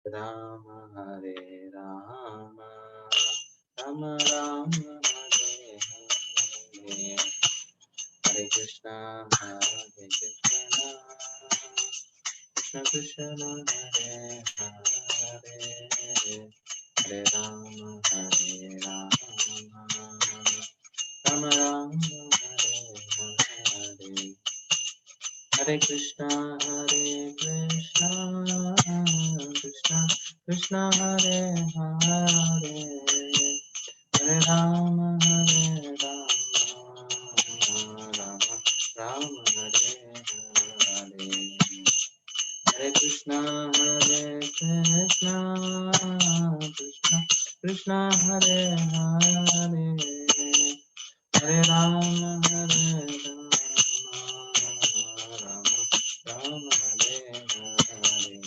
Rama Hare Rama, Rama Rama Hare Hare, Hare Krishna Hare Krishna, Krishna Krishna Hare Hare, Hare Rama Hare Rama, Rama Rama Hare Hare, Hare Krishna Krishna Krishna Hare Hare, Hare Rama Rama Rama Hare Hare, Hare Krishna Krishna Krishna Hare Hare, Hare Rama Rama Rama Hare Hare,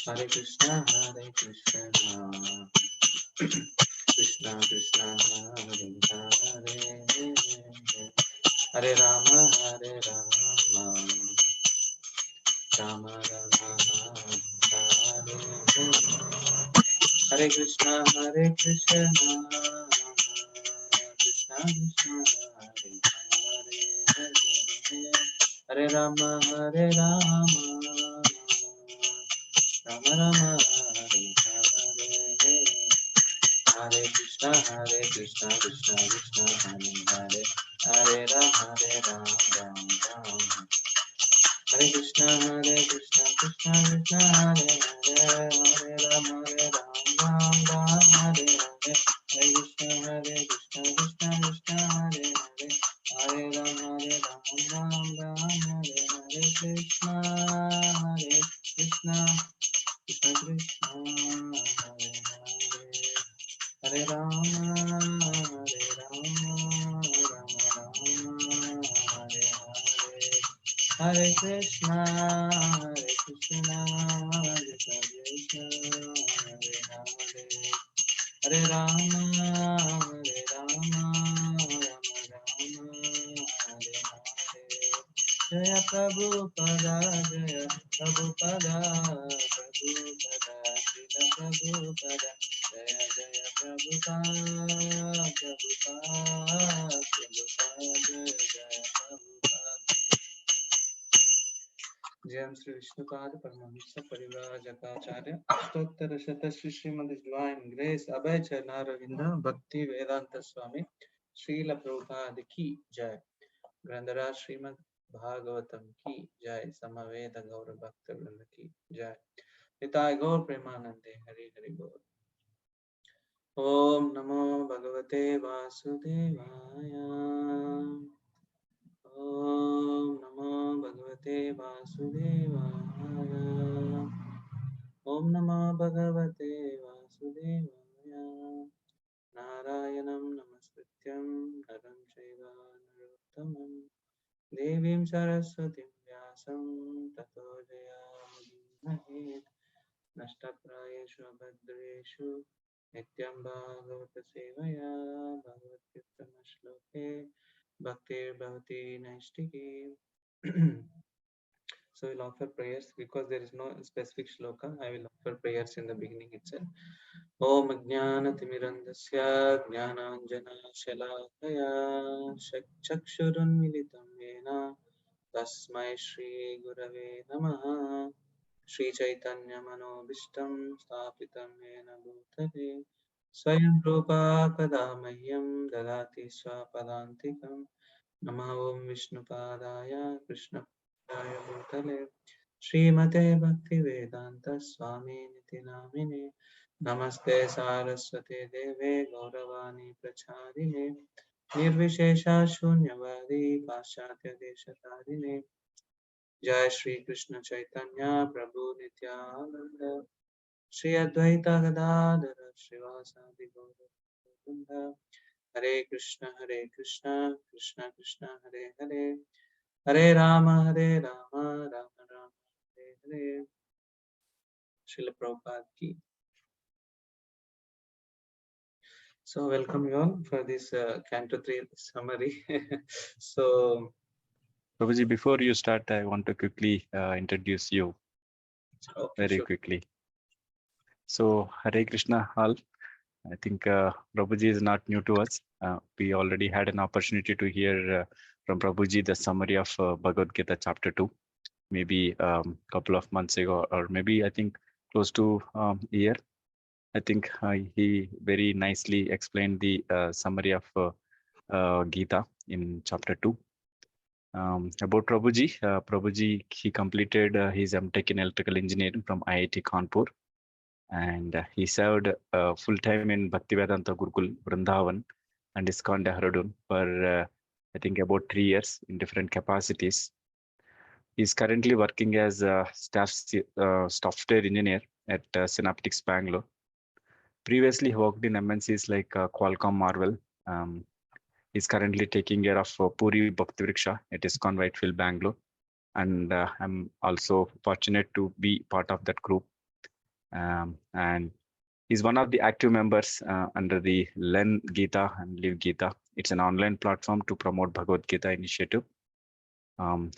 Hare Krishna Krishna Krishna Hare Hare, Hare Rama Rama Rama Hare Hare, Hare Krishna Krishna Krishna Hare Hare, Hare Rama Rama Rama Hare Hare, Hare Krishna Krishna Krishna Hare Hare, Hare Rama Rama, Hare Krishna Krishna Krishna Hare Hare, Hare Rama Rama Hare Hare, Hare Krishna Krishna Krishna Hare Hare, Hare Rama Rama Hare Hare, Krishna Krishna Krishna Krishna Hare Hare, Hare Rama Rama Hare Hare, Hare Krishna Krishna Krishna Hare Hare, Hare Rama Rama Hare Hare, Jaya Prabhupada Jaya Prabhupada Prabhupada Srila Prabhupada, Jaya Jaya Prabhupada Prabhupada Prabhupada, Jaya Prabhupada. Jai Sri Vishnupada Paramahamsa Parivrajakaacharya Stottar Shata Shri Srimad Divine Grace Abhay Charnaravinda Bhakti Vedanta Swami Srila Prabhupada Ki Jai, Grandhara Srimad Bhagavatam Ki Jai, Samaveda Gaura Bhakta Vrinda Ki Jai, Nitai Gaur Premanande Hari Hari Gaur. Om Namo Bhagavate Vasudevaya, Om Namo Bhagavate Vasudevaya, Om Namo Bhagavate Vasudevaya, Narayanam Namaskrityam Naram Chaiva Narottamam Devim Saraswatim Vyasam Tato Jayamudinahet, Nashtaprayeshu Abhadreshu Nityam Bhagavata Sevaya Bhagavatyuttama Shloke Bhaktir Bhavati Naistiki. So we'll offer prayers because there is no specific shloka. I will offer prayers in the beginning itself. Om Jnana Timirandasya Jnananjana Shalakaya Chakshurun Militam Yena Tasmai Shri Gurave Namaha, Shri Chaitanya Manobishtam Stapitam Yena Bhutale Swayam Rupa Kadamahyam Dadati Swapadantikam Namaha Om Vishnupadaya Krishna Padaya Bhutale Srimate Bhakti Vedanta Swami Niti Namine Namaste Saraswate Deve Gauravani Pracharine Nirvishesha Shunyavadi Paschatya Deshatarine Jai Shri Krishna Chaitanya Prabhu Nityananda Shri Advaita Gadadhara Srivasadi Gaura Hare Krishna Krishna Krishna Hare Hare, Hare Rama Rama Rama Hare Hare. Srila Prabhupada Ki. So welcome you all for this Canto 3 summary. So Prabhuji, before you start, I want to quickly introduce you. Okay, very sure. quickly. So Hare Krishna all. I think Prabhuji is not new to us. We already had an opportunity to hear from Prabhuji the summary of Bhagavad Gita chapter 2, maybe couple of months ago, or maybe I think close to a year. I think he very nicely explained the summary of Gita in chapter 2. About Prabhuji, Prabhuji, he completed his M.Tech in electrical engineering from IIT Kanpur, and he served full time in Bhaktivedanta Gurukul, Vrindavan, and ISKCON Dehradun for I think about 3 years in different capacities. He's currently working as a software engineer at Synaptics Bangalore. Previously, he worked in MNCs like Qualcomm, Marvell. Um, he's currently taking care of Puri Bhakti Vriksha at ISKCON Whitefield, Bangalore. And I'm also fortunate to be part of that group. And he's one of the active members under the Learn Gita and Live Gita. It's an online platform to promote Bhagavad Gita initiative.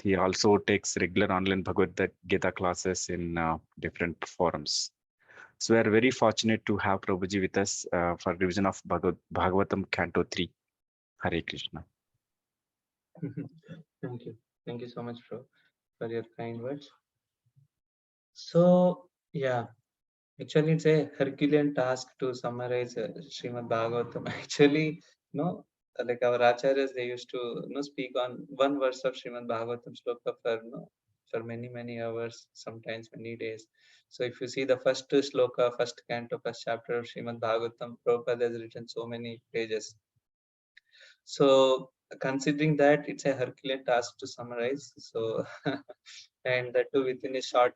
He also takes regular online Bhagavad Gita classes in different forums. So we are very fortunate to have Prabhuji with us for revision of Bhagavatam Canto 3. Hare Krishna. Thank you. Thank you so much, for your kind words. So, yeah, actually, it's a Herculean task to summarize Srimad Bhagavatam. Actually, no, like our acharyas, they used to speak on one verse of Srimad Bhagavatam sloka for for many hours, sometimes many days. So if you see the first sloka, first canto, first chapter of Srimad Bhagavatam, Prabhupada has written so many pages. So considering that it's a Herculean task to summarize, so and that too within a short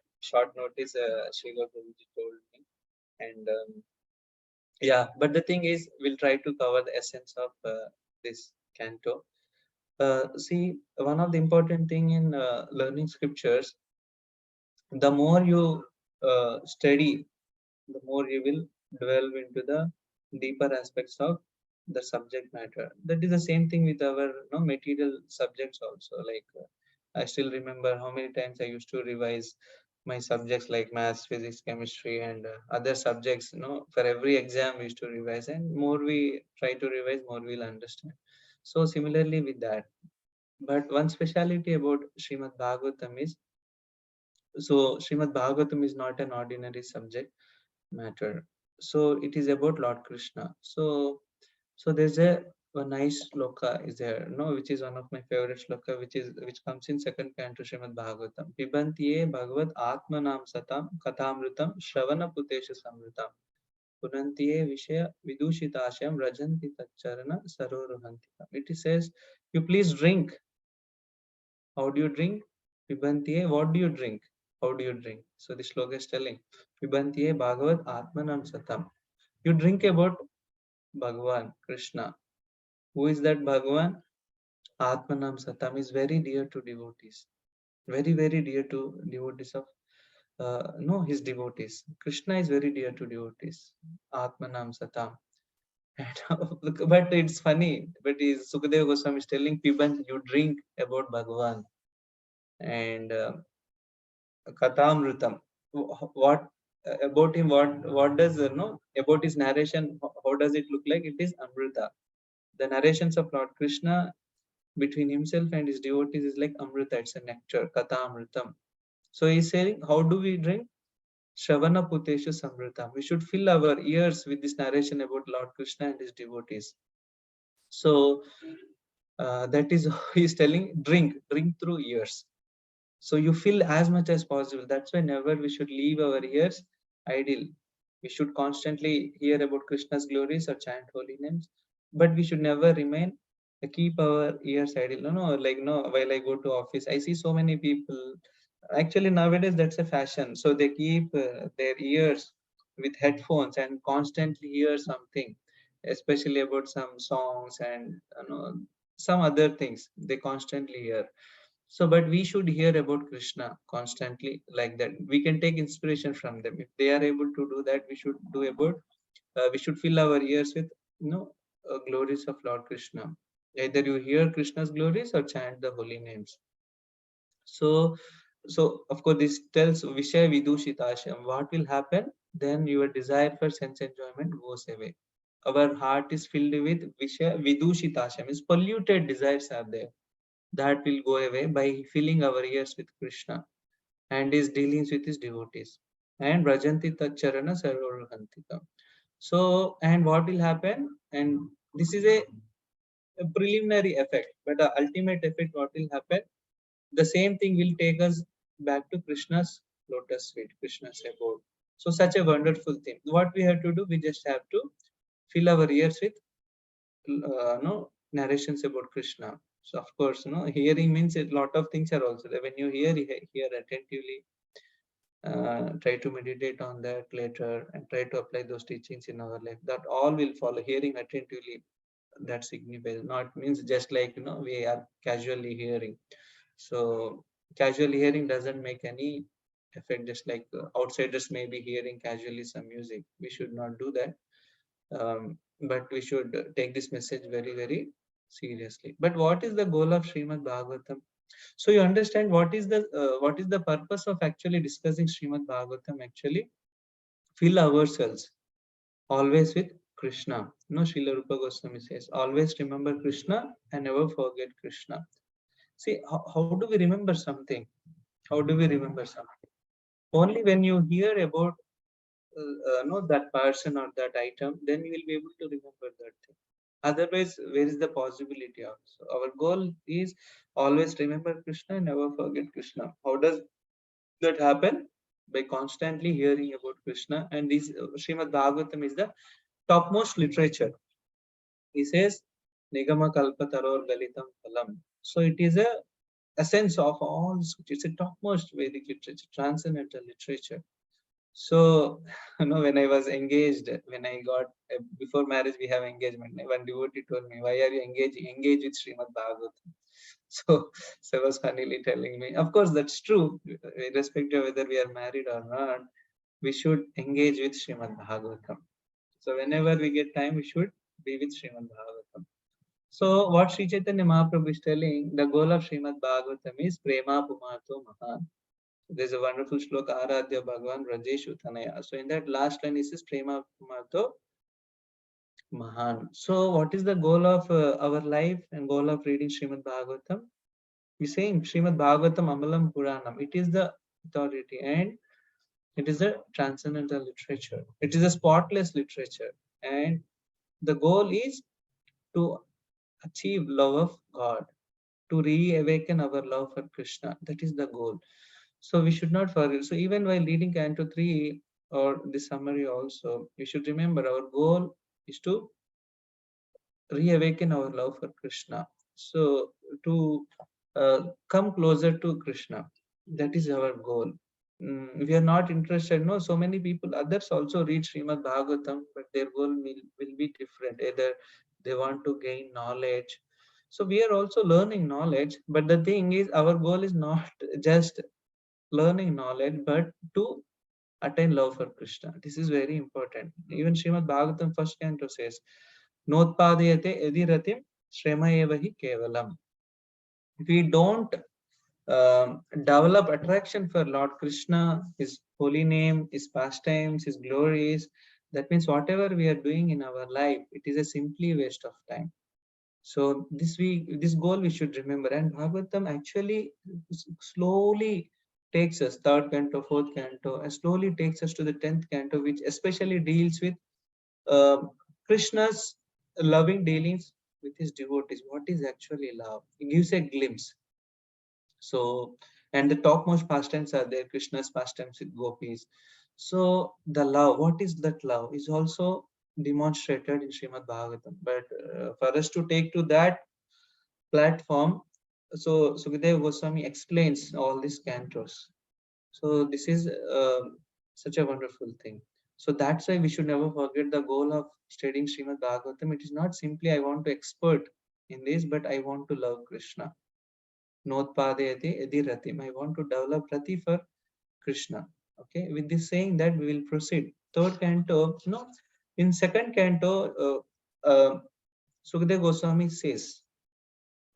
notice, Srila Prabhuji told me, and yeah, but the thing is, we'll try to cover the essence of this canto. See, one of the important thing in learning scriptures, the more you study, the more you will delve into the deeper aspects of the subject matter. That is the same thing with our material subjects also. Like I still remember how many times I used to revise my subjects like maths, physics, chemistry, and other subjects. For every exam we used to revise, and more we try to revise, more we'll understand. So similarly with that. But one speciality about Srimad Bhagavatam is, so Srimad Bhagavatam is not an ordinary subject matter. So it is about Lord Krishna. So there's a nice shloka is there, which is one of my favorite shloka, which comes in second canto Srimad Bhagavatam. Pibantiye Bhagavad Atmanam Satam Kathamrutam Shravana Putesha Samrutam Punantiye Vishaya Vidushitasham Rajanti Tacharana Saroruhantika. It says, you please drink. How do you drink? Pibantiye, what do you drink? How do you drink? So the shloka is telling, Pibantiye Bhagavad Atmanam Satam. You drink about Bhagavan, Krishna. Who is that Bhagavan? Atmanam Satam is very dear to devotees. Very dear to devotees of, no, his devotees. Krishna is very dear to devotees. Atmanam Satam. But it's funny. But Sukadeva Goswami is telling Piban, you drink about Bhagavan. And Kathamrutam. What about him? What does about his narration? How does it look like? It is Amrita. The narrations of Lord Krishna between himself and his devotees is like Amrita. It's a nectar, Katha Amritam. So he's saying, how do we drink? Shravana Putesha Samritam. We should fill our ears with this narration about Lord Krishna and his devotees. So that is he's telling, drink through ears. So you fill as much as possible. That's why never we should leave our ears idle. We should constantly hear about Krishna's glories or chant holy names, but we should never remain keep our ears idle. No, like no. While I go to office, I see so many people. Actually, nowadays that's a fashion. So they keep their ears with headphones and constantly hear something, especially about some songs and some other things. They constantly hear. So, but we should hear about Krishna constantly like that. We can take inspiration from them. If they are able to do that, we should do about. We should fill our ears with glories of Lord Krishna. Either you hear Krishna's glories or chant the holy names. So So of course this tells Vishaya Vidushitasham. What will happen? Then your desire for sense enjoyment goes away. Our heart is filled with Vishaya Vidushitasham, is polluted desires are there. That will go away by filling our ears with Krishna and his dealings with his devotees. And Brajanti Tacharana Sarvahantika. So, and what will happen? And this is a preliminary effect, but the ultimate effect, what will happen? The same thing will take us back to Krishna's lotus feet, Krishna's abode. So, such a wonderful thing. What we have to do, we just have to fill our ears with no narrations about Krishna. So, of course, hearing means a lot of things are also there. When you hear attentively, try to meditate on that later and try to apply those teachings in our life. That all will follow. Hearing attentively, that signifies, not means just like we are casually hearing. So casual hearing doesn't make any effect, just like outsiders may be hearing casually some music. We should not do that. But we should take this message very, very seriously. But what is the goal of Srimad Bhagavatam? So you understand what is the purpose of actually discussing Srimad Bhagavatam? Actually, fill ourselves always with Krishna. No, Srila Rupa Goswami says, always remember Krishna and never forget Krishna. See, how do we remember something? How do we remember something? Only when you hear about that person or that item, then you will be able to remember that thing. Otherwise, where is the possibility of? So our goal is always remember Krishna and never forget Krishna. How does that happen? By constantly hearing about Krishna. And this Srimad Bhagavatam is the topmost literature. He says, Nigama Kalpataror Lalitam Phalam. So it is a essence of all scripture. It's a topmost Vedic literature, transcendental literature. So, when I was engaged, when I got before marriage, we have engagement. One devotee told me, "Why are you engaging? Engage with Srimad Bhagavatam." So I was funnily telling me, of course, that's true. Irrespective of whether we are married or not, we should engage with Srimad Bhagavatam. So whenever we get time, we should be with Srimad Bhagavatam. So what Sri Chaitanya Mahaprabhu is telling, the goal of Srimad Bhagavatam is Prema Pumato Mahan. There's a wonderful shloka, Aradhya Bhagavan Rajeshu Tanaya. So in that last line, it says Prema Pumato Mahan. So what is the goal of our life and goal of reading Srimad Bhagavatam? We're saying Srimad Bhagavatam Amalam Puranam. It is the authority and it is a transcendental literature. It is a spotless literature. And the goal is to achieve love of God, to reawaken our love for Krishna. That is the goal. So we should not forget. So even while reading Canto 3 or the summary also, we should remember our goal is to reawaken our love for Krishna. So to come closer to Krishna, that is our goal. We are not interested. No, so many people, others also read Srimad Bhagavatam, but their goal will be different. Either they want to gain knowledge. So we are also learning knowledge, but the thing is, our goal is not just learning knowledge, but to attain love for Krishna. This is very important. Even Srimad Bhagavatam first canto says, Notpadayate ediratim shrema evahi kevalam. If we don't develop attraction for Lord Krishna, His holy name, His pastimes, His glories, that means whatever we are doing in our life, it is a simply waste of time. So this goal we should remember. And Bhagavatam actually slowly takes us, third canto, fourth canto, and slowly takes us to the 10th canto, which especially deals with uh, Krishna's loving dealings with his devotees. What is actually love? It gives a glimpse. So, and the topmost pastimes are there, Krishna's pastimes with gopis. So, the love, what is that love, is also demonstrated in Srimad Bhagavatam. But for us to take to that platform, so Sukadeva Goswami explains all these cantos. So, this is such a wonderful thing. So, that's why we should never forget the goal of studying Srimad Bhagavatam. It is not simply I want to expert in this, but I want to love Krishna. Notpadayate edi ratim. I want to develop rati for Krishna. Okay, with this saying that we will proceed. Third canto, in second canto, Sukadeva Goswami says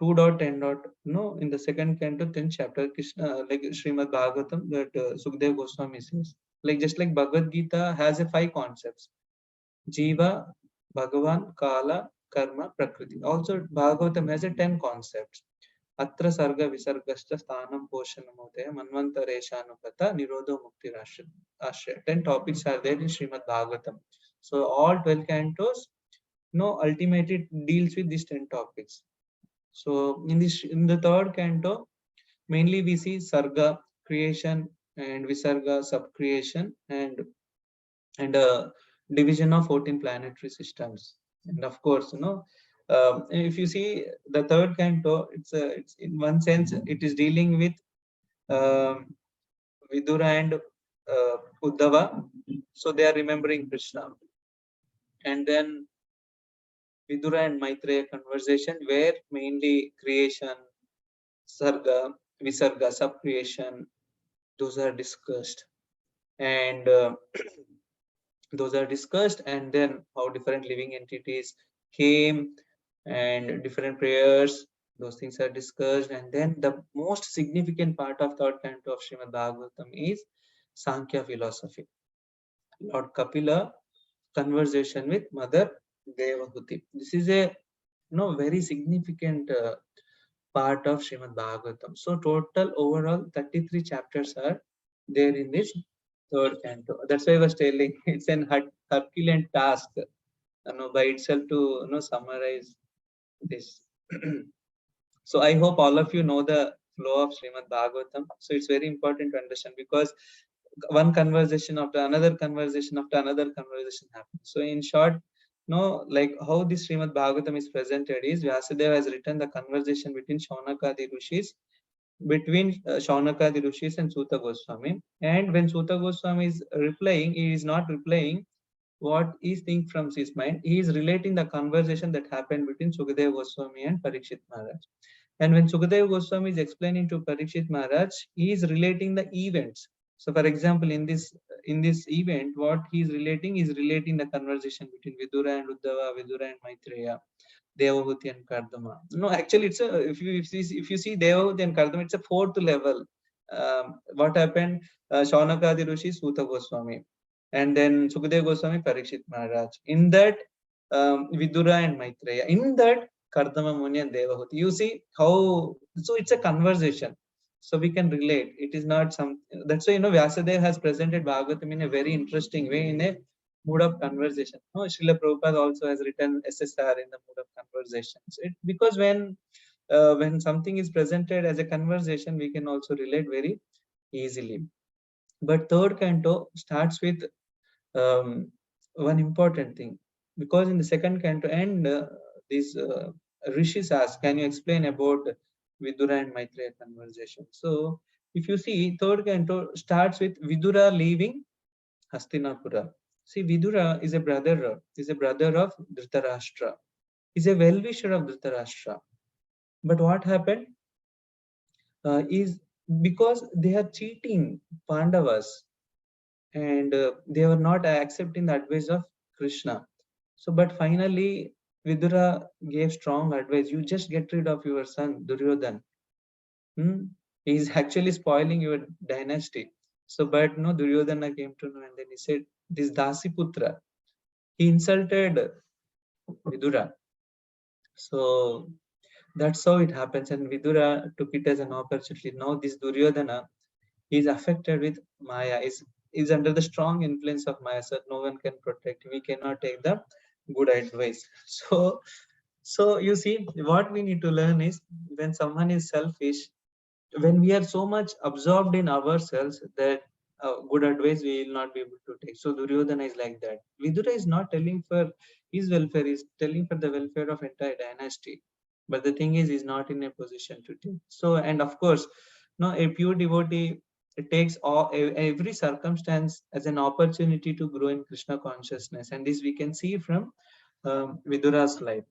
2.10. In the second canto, 10th chapter, Krishna, like Srimad Bhagavatam, that Sukdev Goswami says, like just like Bhagavad Gita has a 5 concepts: Jiva, Bhagavan, Kala, Karma, Prakriti. Also, Bhagavatam has a 10 concepts. Atra Sarga Visargasta Sthanam Poshanamodaya Manvantareshanupata Nirodho Mukti Ashya. 10 topics are there in Srimad Bhagavatam. So all 12 cantos, ultimately deals with these 10 topics. So in the third canto, mainly we see Sarga, creation, and Visarga, subcreation, and division of 14 planetary systems. And of course, if you see the third canto, it's in one sense it is dealing with Vidura and Uddhava, so they are remembering Krishna. And then Vidura and Maitreya conversation, where mainly creation, Sarga, Visarga, subcreation, those are discussed. And those are discussed, and then how different living entities came and different prayers, those things are discussed. And then the most significant part of third canto of Srimad Bhagavatam is Sankhya philosophy. Lord Kapila conversation with Mother Devahuti. This is a very significant part of Srimad Bhagavatam. So total overall 33 chapters are there in this third canto. That's why I was telling it's an Herculean task, by itself to summarize this. So I hope all of you know the flow of Srimad Bhagavatam. So it's very important to understand, because one conversation after another conversation after another conversation happens. So in short, like how this Srimad Bhagavatam is presented is Vyasadeva has written the conversation between Shaunakadi Rishis, and Suta Goswami. And when Suta Goswami is replying, he is not replying what he thinks from his mind. He is relating the conversation that happened between Sukadeva Goswami and Parikshit Maharaj. And when Sukadeva Goswami is explaining to Parikshit Maharaj, he is relating the events. So, for example, in this event, what he is relating the conversation between Vidura and Uddhava, Vidura and Maitreya, Devahuti and Kardama. No, actually, it's a if you see Devahuti and Kardama, it's a 4th level. What happened? Shaunakadi Rishi, Suta Goswami, and then Sukadeva Goswami, Parikshit Maharaj. In that, Vidura and Maitreya. In that, Kardama Muni and Devahuti. You see how? So it's a conversation. So we can relate. It is not some. That's why Vyasadeva has presented Bhagavatam in a very interesting way, in a mood of conversation. Srila Prabhupada also has written SSR in the mood of conversations. Because when something is presented as a conversation, we can also relate very easily. But third canto starts with one important thing, because in the second canto and these rishis ask, can you explain about Vidura and Maitreya conversation? So if you see, third canto starts with Vidura leaving Hastinapura. See, Vidura is a brother of Dhritarashtra. He's a well-wisher of Dhritarashtra. But what happened is, because they are cheating Pandavas, and they were not accepting the advice of Krishna. So, but finally, Vidura gave strong advice. You just get rid of your son, Duryodhan. He is actually spoiling your dynasty. So, but no, Duryodhana came to know, and then he said, this Dasiputra, he insulted Vidura. So that's how it happens. And Vidura took it as an opportunity. Now this Duryodhana is affected with Maya, is under the strong influence of Maya, so no one can protect him. We cannot take the good advice. So you see, what we need to learn is, when someone is selfish, when we are so much absorbed in ourselves, that good advice we will not be able to take. So Duryodhana is like that. Vidura is not telling for his welfare, he's telling for the welfare of entire dynasty. But the thing is, he's not in a position to take. So, and of course, a pure devotee, it takes every circumstance as an opportunity to grow in Krishna consciousness. And this we can see from Vidura's life.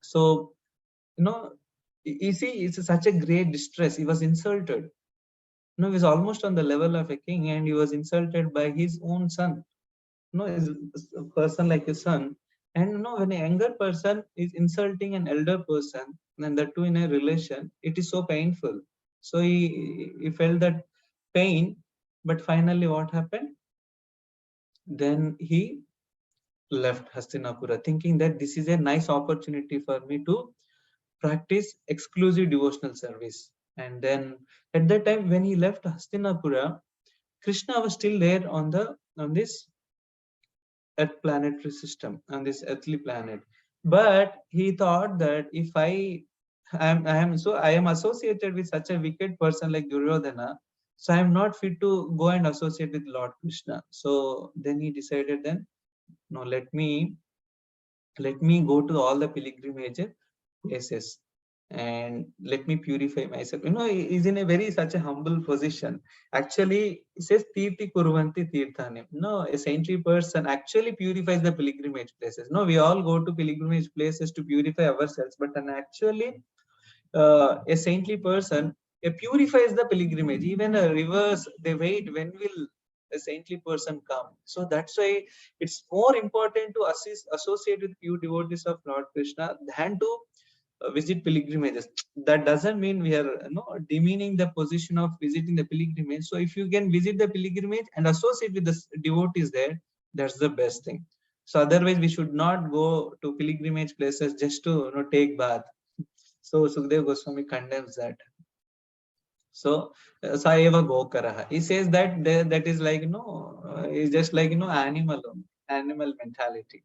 So, you see, it's such a great distress. He was insulted. He was almost on the level of a king, and he was insulted by his own son. Is a person like his son, And when a younger person is insulting an elder person, and that too in a relation, it is so painful. So he felt that pain, but finally what happened? Then he left Hastinapura, thinking that this is a nice opportunity for me to practice exclusive devotional service. And then at that time, when he left Hastinapura, Krishna was still there on this Earth planetary system, on this earthly planet. But he thought that if I am associated with such a wicked person like Duryodhana, so I am not fit to go and associate with Lord Krishna. So then he decided, then no, let me go to all the pilgrimage places and let me purify myself. He is in a very such a humble position. Actually, it says Tirti Kurvanti Tirthani. No, a saintly person actually purifies the pilgrimage places. No, we all go to pilgrimage places to purify ourselves, but then actually a saintly person purifies the pilgrimage. Even a rivers, they wait, when will a saintly person come? So that's why it's more important to associate with pure devotees of Lord Krishna than to visit pilgrimages. That doesn't mean we are demeaning the position of visiting the pilgrimage. So if you can visit the pilgrimage and associate with the devotees there, that's the best thing. So otherwise we should not go to pilgrimage places just to take bath. So Sukdev Goswami condemns that. So Saeva Gokaraha. He says that that is like is just like animal mentality.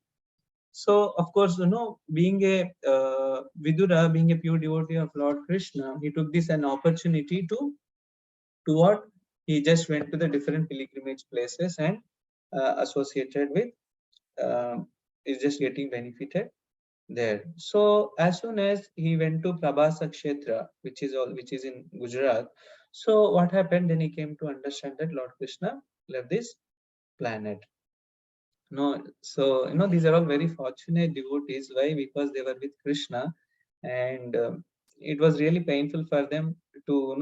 So of course, being a Vidura, being a pure devotee of Lord Krishna, he took this an opportunity to what? He just went to the different pilgrimage places and associated with. Is just getting benefited there. So as soon as he went to Prabhasa Kshetra, which is in Gujarat, so what happened? Then he came to understand that Lord Krishna left this planet. No, so these are all very fortunate devotees. Why? Because they were with Krishna, and it was really painful for them to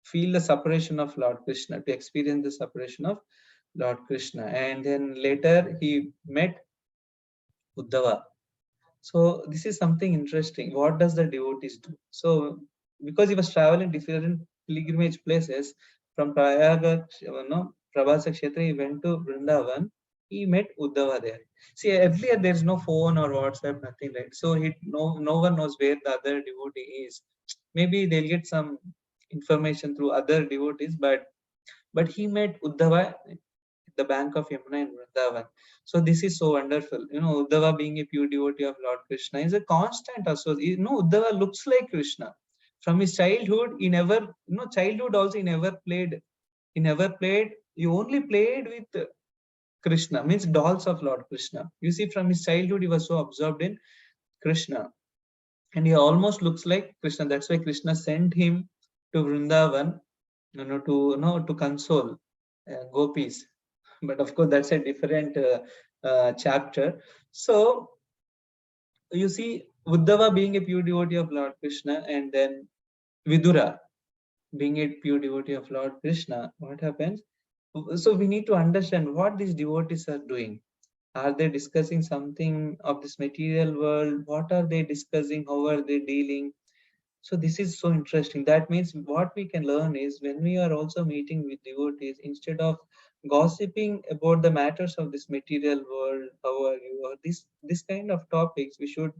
feel the separation of Lord Krishna, to experience the separation of Lord Krishna, and then later he met Uddhava. So this is something interesting. What does the devotees do? So because he was traveling different pilgrimage places from Prayaga, Prabhasa Kshetra, he went to Vrindavan. He met Uddhava there. See, earlier there is no phone or WhatsApp, nothing, right? So no one knows where the other devotee is. Maybe they'll get some information through other devotees, but he met Uddhava the bank of Yamuna in Vrindavan. So this is so wonderful. Uddhava being a pure devotee of Lord Krishna is a constant associate. Uddhava looks like Krishna. From his childhood, childhood also he never played. He never played. He only played with Krishna, means dolls of Lord Krishna. You see, from his childhood, he was so absorbed in Krishna. And he almost looks like Krishna. That's why Krishna sent him to Vrindavan, to console gopis. But of course, that's a different chapter. So you see, Uddhava being a pure devotee of Lord Krishna, and then Vidura being a pure devotee of Lord Krishna, what happens? So we need to understand what these devotees are doing. Are they discussing something of this material world? What are they discussing? How are they dealing? So this is so interesting. That means what we can learn is when we are also meeting with devotees, instead of gossiping about the matters of this material world, how are you, or this kind of topics, we should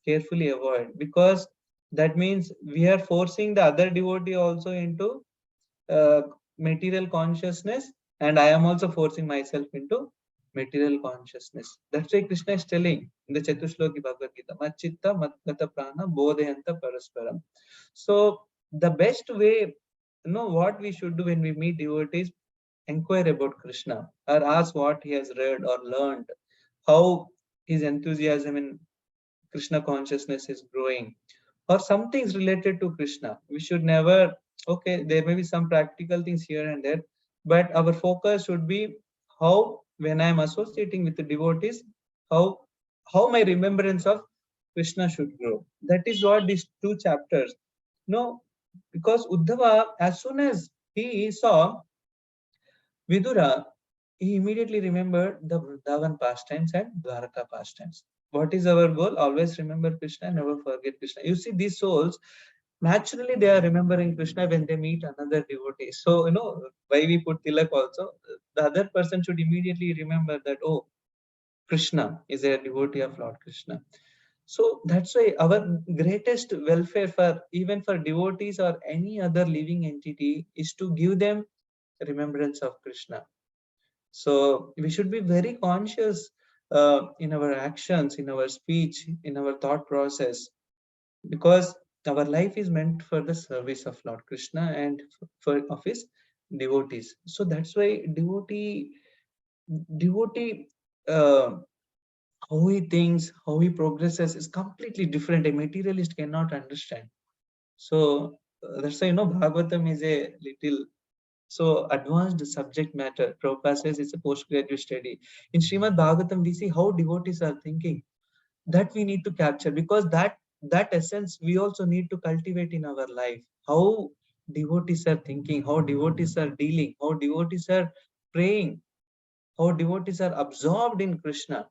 carefully avoid, because that means we are forcing the other devotee also into uh, material consciousness, and I am also forcing myself into material consciousness. That's why Krishna is telling in the Chatushloki Bhagavad Gita, Machitta Matgata Prana Bodhayanta Parasparam. So the best way, what we should do when we meet devotees, inquire about Krishna or ask what he has read or learned, how his enthusiasm in Krishna consciousness is growing, or some things related to Krishna. We should never, okay, there may be some practical things here and there, but our focus should be how, when I am associating with the devotees, how my remembrance of Krishna should grow. That is what these two chapters. No, because Uddhava, as soon as he saw Vidura, he immediately remembered the Vrindavan pastimes and Dwaraka pastimes. What is our goal? Always remember Krishna, never forget Krishna. You see, these souls, naturally they are remembering Krishna when they meet another devotee. So, why we put Tilak also, the other person should immediately remember that, oh, Krishna is a devotee of Lord Krishna. So that's why our greatest welfare for even for devotees or any other living entity is to give them remembrance of Krishna. So we should be very conscious in our actions, in our speech, in our thought process, because our life is meant for the service of Lord Krishna and for of his devotees. So that's why devotee how he thinks, how he progresses is completely different. A materialist cannot understand. So that's why Bhagavatam is a little so advanced subject matter. Prabhupada says it's a postgraduate study. In Srimad Bhagavatam, we see how devotees are thinking. That we need to capture, because that essence we also need to cultivate in our life. How devotees are thinking, how devotees are dealing, how devotees are praying, how devotees are absorbed in Krishna,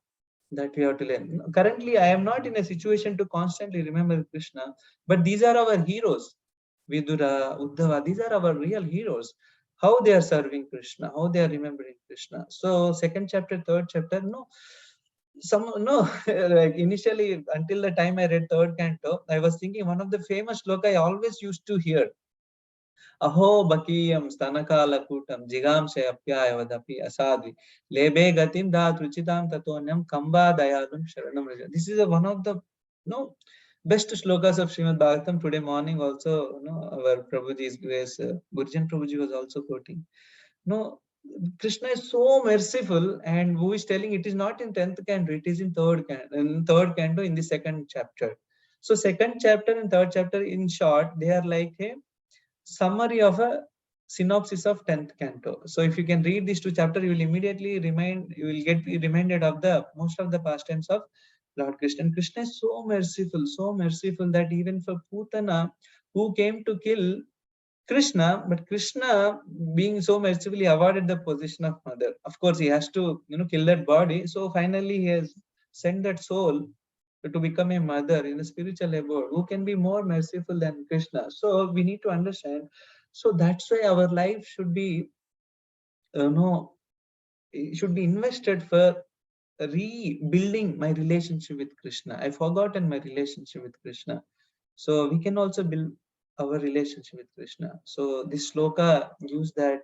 that we have to learn. Currently, I am not in a situation to constantly remember Krishna, but these are our heroes. Vidura, Uddhava, these are our real heroes. How they are serving Krishna, how they are remembering Krishna. So, second chapter, third chapter, no, some no, like initially until the time I read third canto, I was thinking one of the famous sloka I always used to hear. अहो बकीयं स्तनकालकूटं जिगांसे अप्यायवदपि असाध्वी लेबे गतिं दात रुचितां ततोन्यं कम्बा दयालुं शरणं Vraj. This is one of the best shlokas of Srimad Bhagavatam. Today morning also, our Prabhuji's grace, Gurjan Prabhuji was also quoting. No, Krishna is so merciful, and who is telling it is not in 10th canto, it is in third canto in the second chapter. So second chapter and third chapter, in short, they are like a summary of a synopsis of 10th canto. So if you can read these two chapters, you will immediately you will get reminded of the most of the pastimes of Lord Krishna. And Krishna is so merciful that even for Putana, who came to kill Krishna, but Krishna, being so mercifully, awarded the position of mother. Of course, he has to, kill that body. So finally, he has sent that soul to become a mother in a spiritual abode. Who can be more merciful than Krishna? So we need to understand. So that's why our life should be, it should be invested for rebuilding my relationship with Krishna. I've forgotten my relationship with Krishna. So we can also build our relationship with Krishna. So this sloka gives that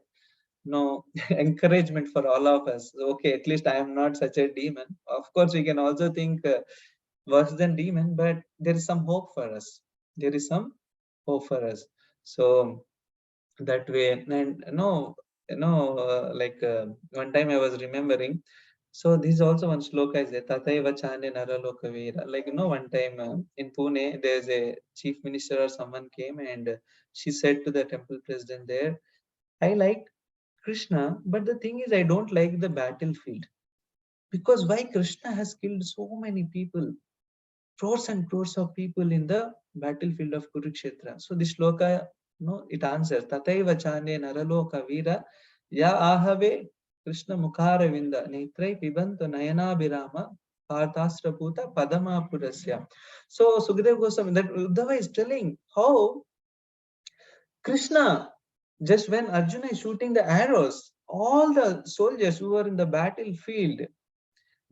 encouragement for all of us. Okay, at least I am not such a demon. Of course, we can also think worse than demon, but there is some hope for us. There is some hope for us. So that way, and like one time I was remembering. So this is also one sloka is there. Tataiva chane naraloka veera. Like one time in Pune, there's a chief minister or someone came, and she said to the temple president there, I like Krishna, but the thing is, I don't like the battlefield. Because why Krishna has killed so many people, crores and crores of people in the battlefield of Kurukshetra. So this shloka, it answers, Tataiva chane naraloka veera, ya ahave Krishna mukhara vinda, netrai pibantu nayana birama, Parthasraputa padama purasya. So Sukhdev Goswami, that Uddhava is telling how Krishna, just when Arjuna is shooting the arrows, all the soldiers who were in the battlefield,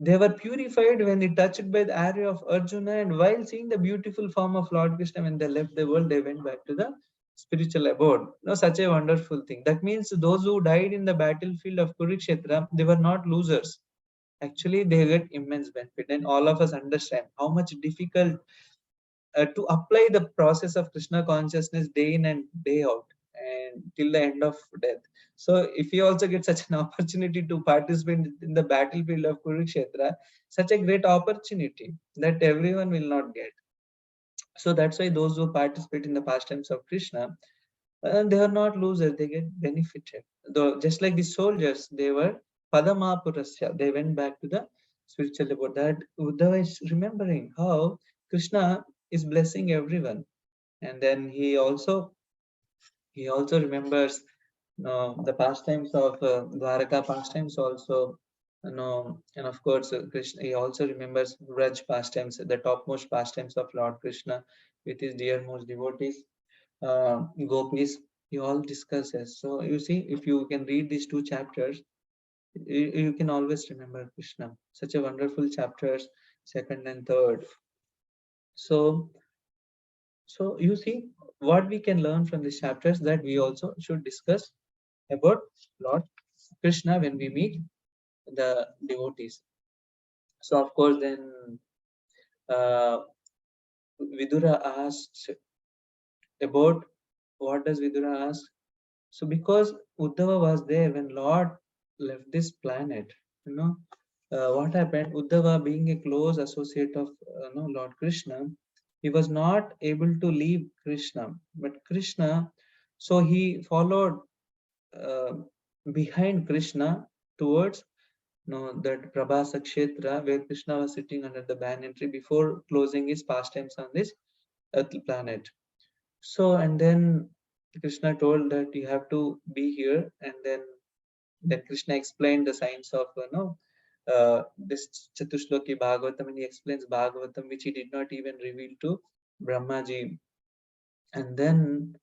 they were purified when they touched by the arrow of Arjuna, and while seeing the beautiful form of Lord Krishna, when they left the world, they went back to the spiritual abode. Such a wonderful thing. That means those who died in the battlefield of Kurukshetra, they were not losers. Actually, they get immense benefit, and all of us understand how much difficult to apply the process of Krishna consciousness day in and day out and till the end of death. So if you also get such an opportunity to participate in the battlefield of Kurukshetra, such a great opportunity that everyone will not get. So that's why those who participate in the pastimes of Krishna, they are not losers, they get benefited. Though just like the soldiers, they were Padamapurasya, they went back to the spiritual abode. That Uddhava is remembering how Krishna is blessing everyone. And then he also remembers The pastimes of Dwaraka pastimes also, and of course, Krishna, he also remembers Braj pastimes, the topmost pastimes of Lord Krishna with his dearmost devotees, gopis. He all discusses. So you see, if you can read these two chapters, you can always remember Krishna. Such a wonderful chapters, second and third. So, so you see what we can learn from these chapters, that we also should discuss about Lord Krishna when we meet the devotees. So of course, then uh, Vidura asks about, what does Vidura ask? So because Uddhava was there when Lord left this planet, what happened? Uddhava, being a close associate of Lord Krishna, he was not able to leave Krishna, but Krishna, so he followed uh, behind Krishna towards that Prabhasa Kshetra, where Krishna was sitting under the banyan tree before closing his pastimes on this earth planet. So, and then Krishna told that you have to be here, and then Krishna explained the science of this Chatushloki Bhagavatam, and he explains Bhagavatam, which he did not even reveal to Brahmaji. And then,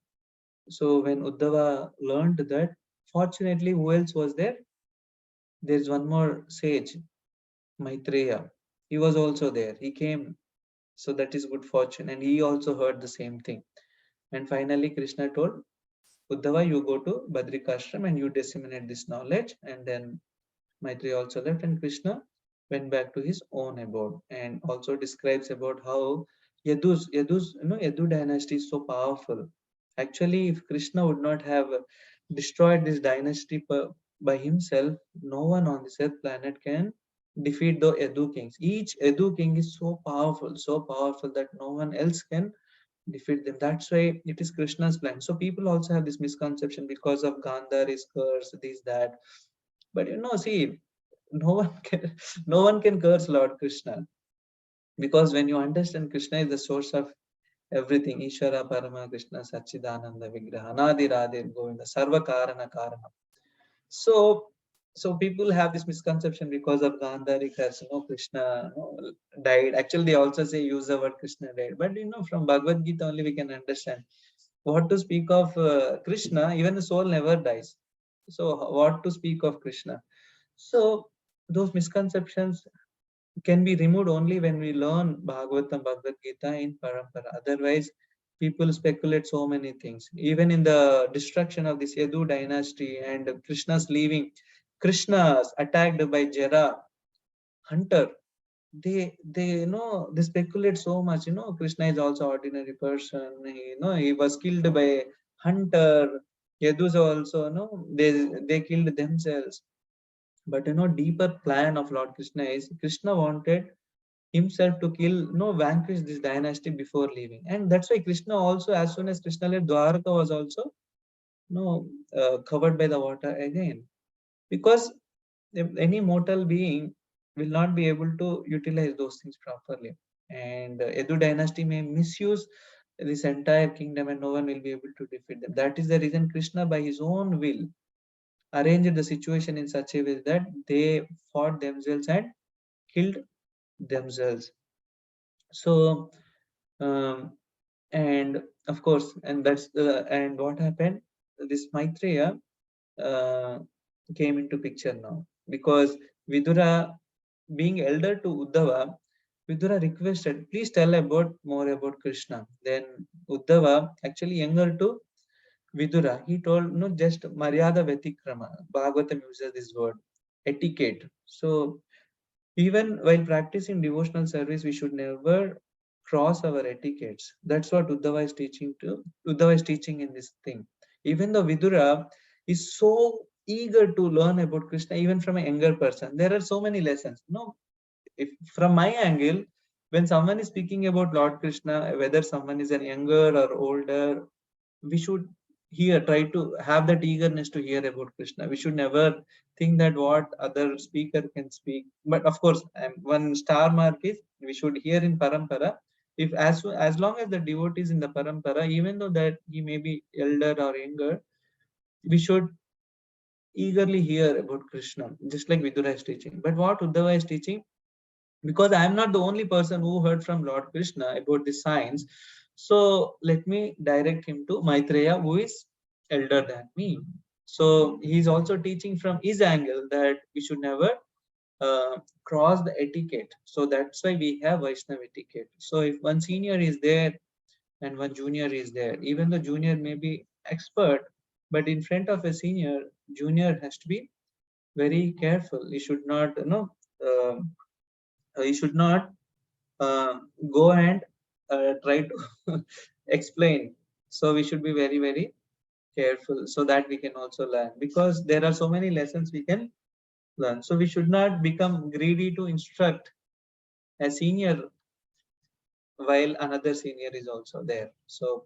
so when Uddhava learned that, fortunately, who else was there? There's one more sage, Maitreya. He was also there. He came, so that is good fortune, and he also heard the same thing. And finally, Krishna told Uddhava, you go to Badrikashram and you disseminate this knowledge. And then Maitreya also left, and Krishna went back to his own abode, and also describes about how Yadu dynasty is so powerful. Actually, if Krishna would not have destroyed this dynasty by himself, no one on this earth planet can defeat the Yadu kings. Each Yadu king is so powerful that no one else can defeat them. That's why it is Krishna's plan. So people also have this misconception because of Gandhari's curse, this, that. But see, no one can no one can curse Lord Krishna, because when you understand Krishna is the source of everything, Ishvara Parama Krishna Sachidananda Vigraha Anadi Radhe Govinda Sarva Karana Karana. So so people have this misconception because of Gandhari curse, Krishna died. Actually, they also say use the word Krishna died. But from Bhagavad Gita only we can understand. What to speak of Krishna, even the soul never dies. So what to speak of Krishna? So those misconceptions can be removed only when we learn Bhagavatam, Bhagavad Gita in Parampara. Otherwise, people speculate so many things. Even in the destruction of this Yadu dynasty and Krishna's leaving, Krishna's attacked by Jara, hunter, they speculate so much. Krishna is also ordinary person. He was killed by hunter. Yadus also, they killed themselves. But deeper plan of Lord Krishna is Krishna wanted himself to kill, vanquish this dynasty before leaving. And that's why Krishna also, as soon as Krishna left, Dwaraka was also covered by the water again. Because if any mortal being will not be able to utilize those things properly. And Edu dynasty may misuse this entire kingdom, and no one will be able to defeat them. That is the reason Krishna, by his own will, arranged the situation in such a way that they fought themselves and killed themselves. So, and of course, and that's and what happened? This Maitreya uh, came into picture now, because Vidura, being elder to Uddhava, Vidura requested, please tell about more about Krishna. Then Uddhava, actually younger to Vidura, he told, no, just Maryada Vetikrama. Bhagavatam uses this word, etiquette. So even while practicing devotional service, we should never cross our etiquettes. That's what Uddhava is teaching to Uddhava is teaching in this thing. Even though Vidura is so eager to learn about Krishna, even from a younger person, there are so many lessons. If from my angle, when someone is speaking about Lord Krishna, whether someone is a younger or older, we should try to have that eagerness to hear about Krishna. We should never think that what other speaker can speak. But of course, one star mark is we should hear in parampara. If as long as the devotee is in the parampara, even though that he may be elder or younger, we should eagerly hear about Krishna, just like Vidura is teaching. But what Uddhava is teaching, because I am not the only person who heard from Lord Krishna about the science, so let me direct him to Maitreya, who is elder than me. So he is also teaching from his angle that we should never cross the etiquette. So that's why we have Vaishnava etiquette. So if one senior is there and one junior is there, even the junior may be expert, but in front of a senior, junior has to be very careful. He should not, he should not go and try to explain. So we should be very, very careful so that we can also learn, because there are so many lessons we can learn. So we should not become greedy to instruct a senior while another senior is also there. So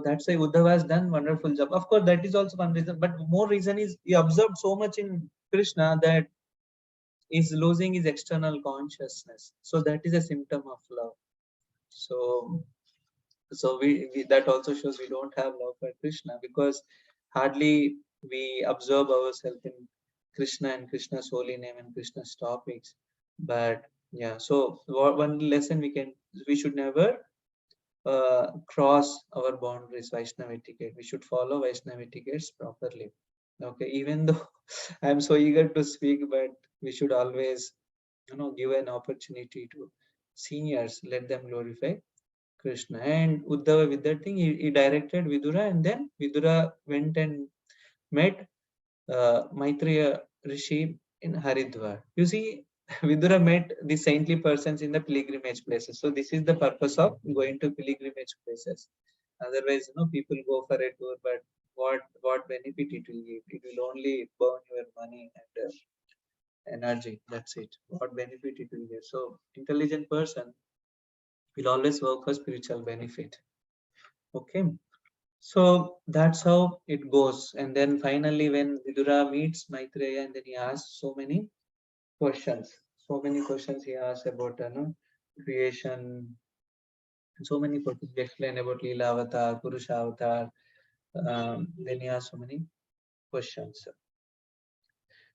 that's why Uddhava has done wonderful job. Of course, that is also one reason, but more reason is he observed so much in Krishna that is losing his external consciousness. So that is a symptom of love. So we that also shows we don't have love for Krishna, because hardly we observe ourselves in Krishna and Krishna's holy name and Krishna's topics. But yeah, so one lesson we should never cross our boundaries, Vaishnava etiquette. We should follow Vaishnava etiquettes properly. Okay, even though I'm so eager to speak, but we should always, give an opportunity to seniors, let them glorify Krishna. And Uddhava, with that thing, he directed Vidura, and then Vidura went and met Maitreya Rishi in Haridwar. You see, Vidura met the saintly persons in the pilgrimage places. So this is the purpose of going to pilgrimage places. Otherwise, people go for a tour, but what benefit it will give? It will only burn your money and energy. That's it. What benefit it will give? So intelligent person will always work for spiritual benefit. Okay. So that's how it goes. And then finally, when Vidura meets Maitreya, and then he asks so many questions. So many questions he asks about creation. So many questions he explain about Leela Avatar, Purusha Avatar. Then he asks so many questions.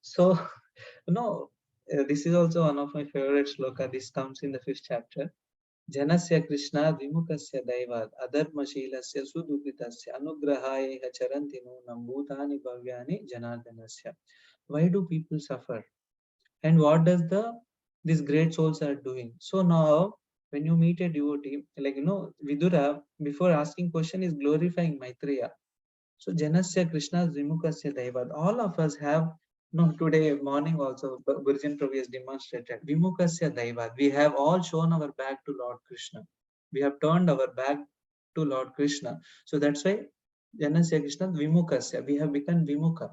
So, this is also one of my favorite sloka. This comes in the 5th chapter. Janasya Krishna Vimukasya Daivad Adharmashilasya Sudukitasya Anugrahaya Charanti Nunam Bhutani Bhavyani Janardanasya. Why do people suffer? And what does these great souls are doing? So now when you meet a devotee, like Vidura, before asking question, is glorifying Maitreya. So Janasya Krishna Vimukasya Daivad. All of us have today morning also Gurujan Prabhu has demonstrated Vimukasya Daivad. We have all shown our back to Lord Krishna. We have turned our back to Lord Krishna. So that's why Janasya Krishna Vimukasya. We have become Vimuka.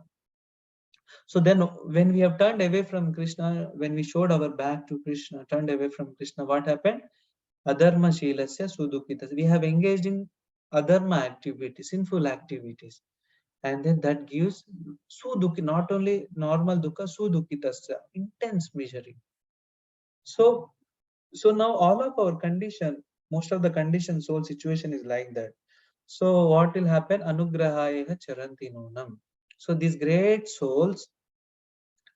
So then when we have turned away from Krishna, when we showed our back to Krishna, turned away from Krishna, what happened? Adharma Shilasya Sudukitas. We have engaged in adharma activities, sinful activities. And then that gives sudukhi, not only normal dukkha, sudukitasya, intense misery. So now all of our condition, most of the condition soul situation is like that. So what will happen? Anugrahaya charanti nunam. So these great souls,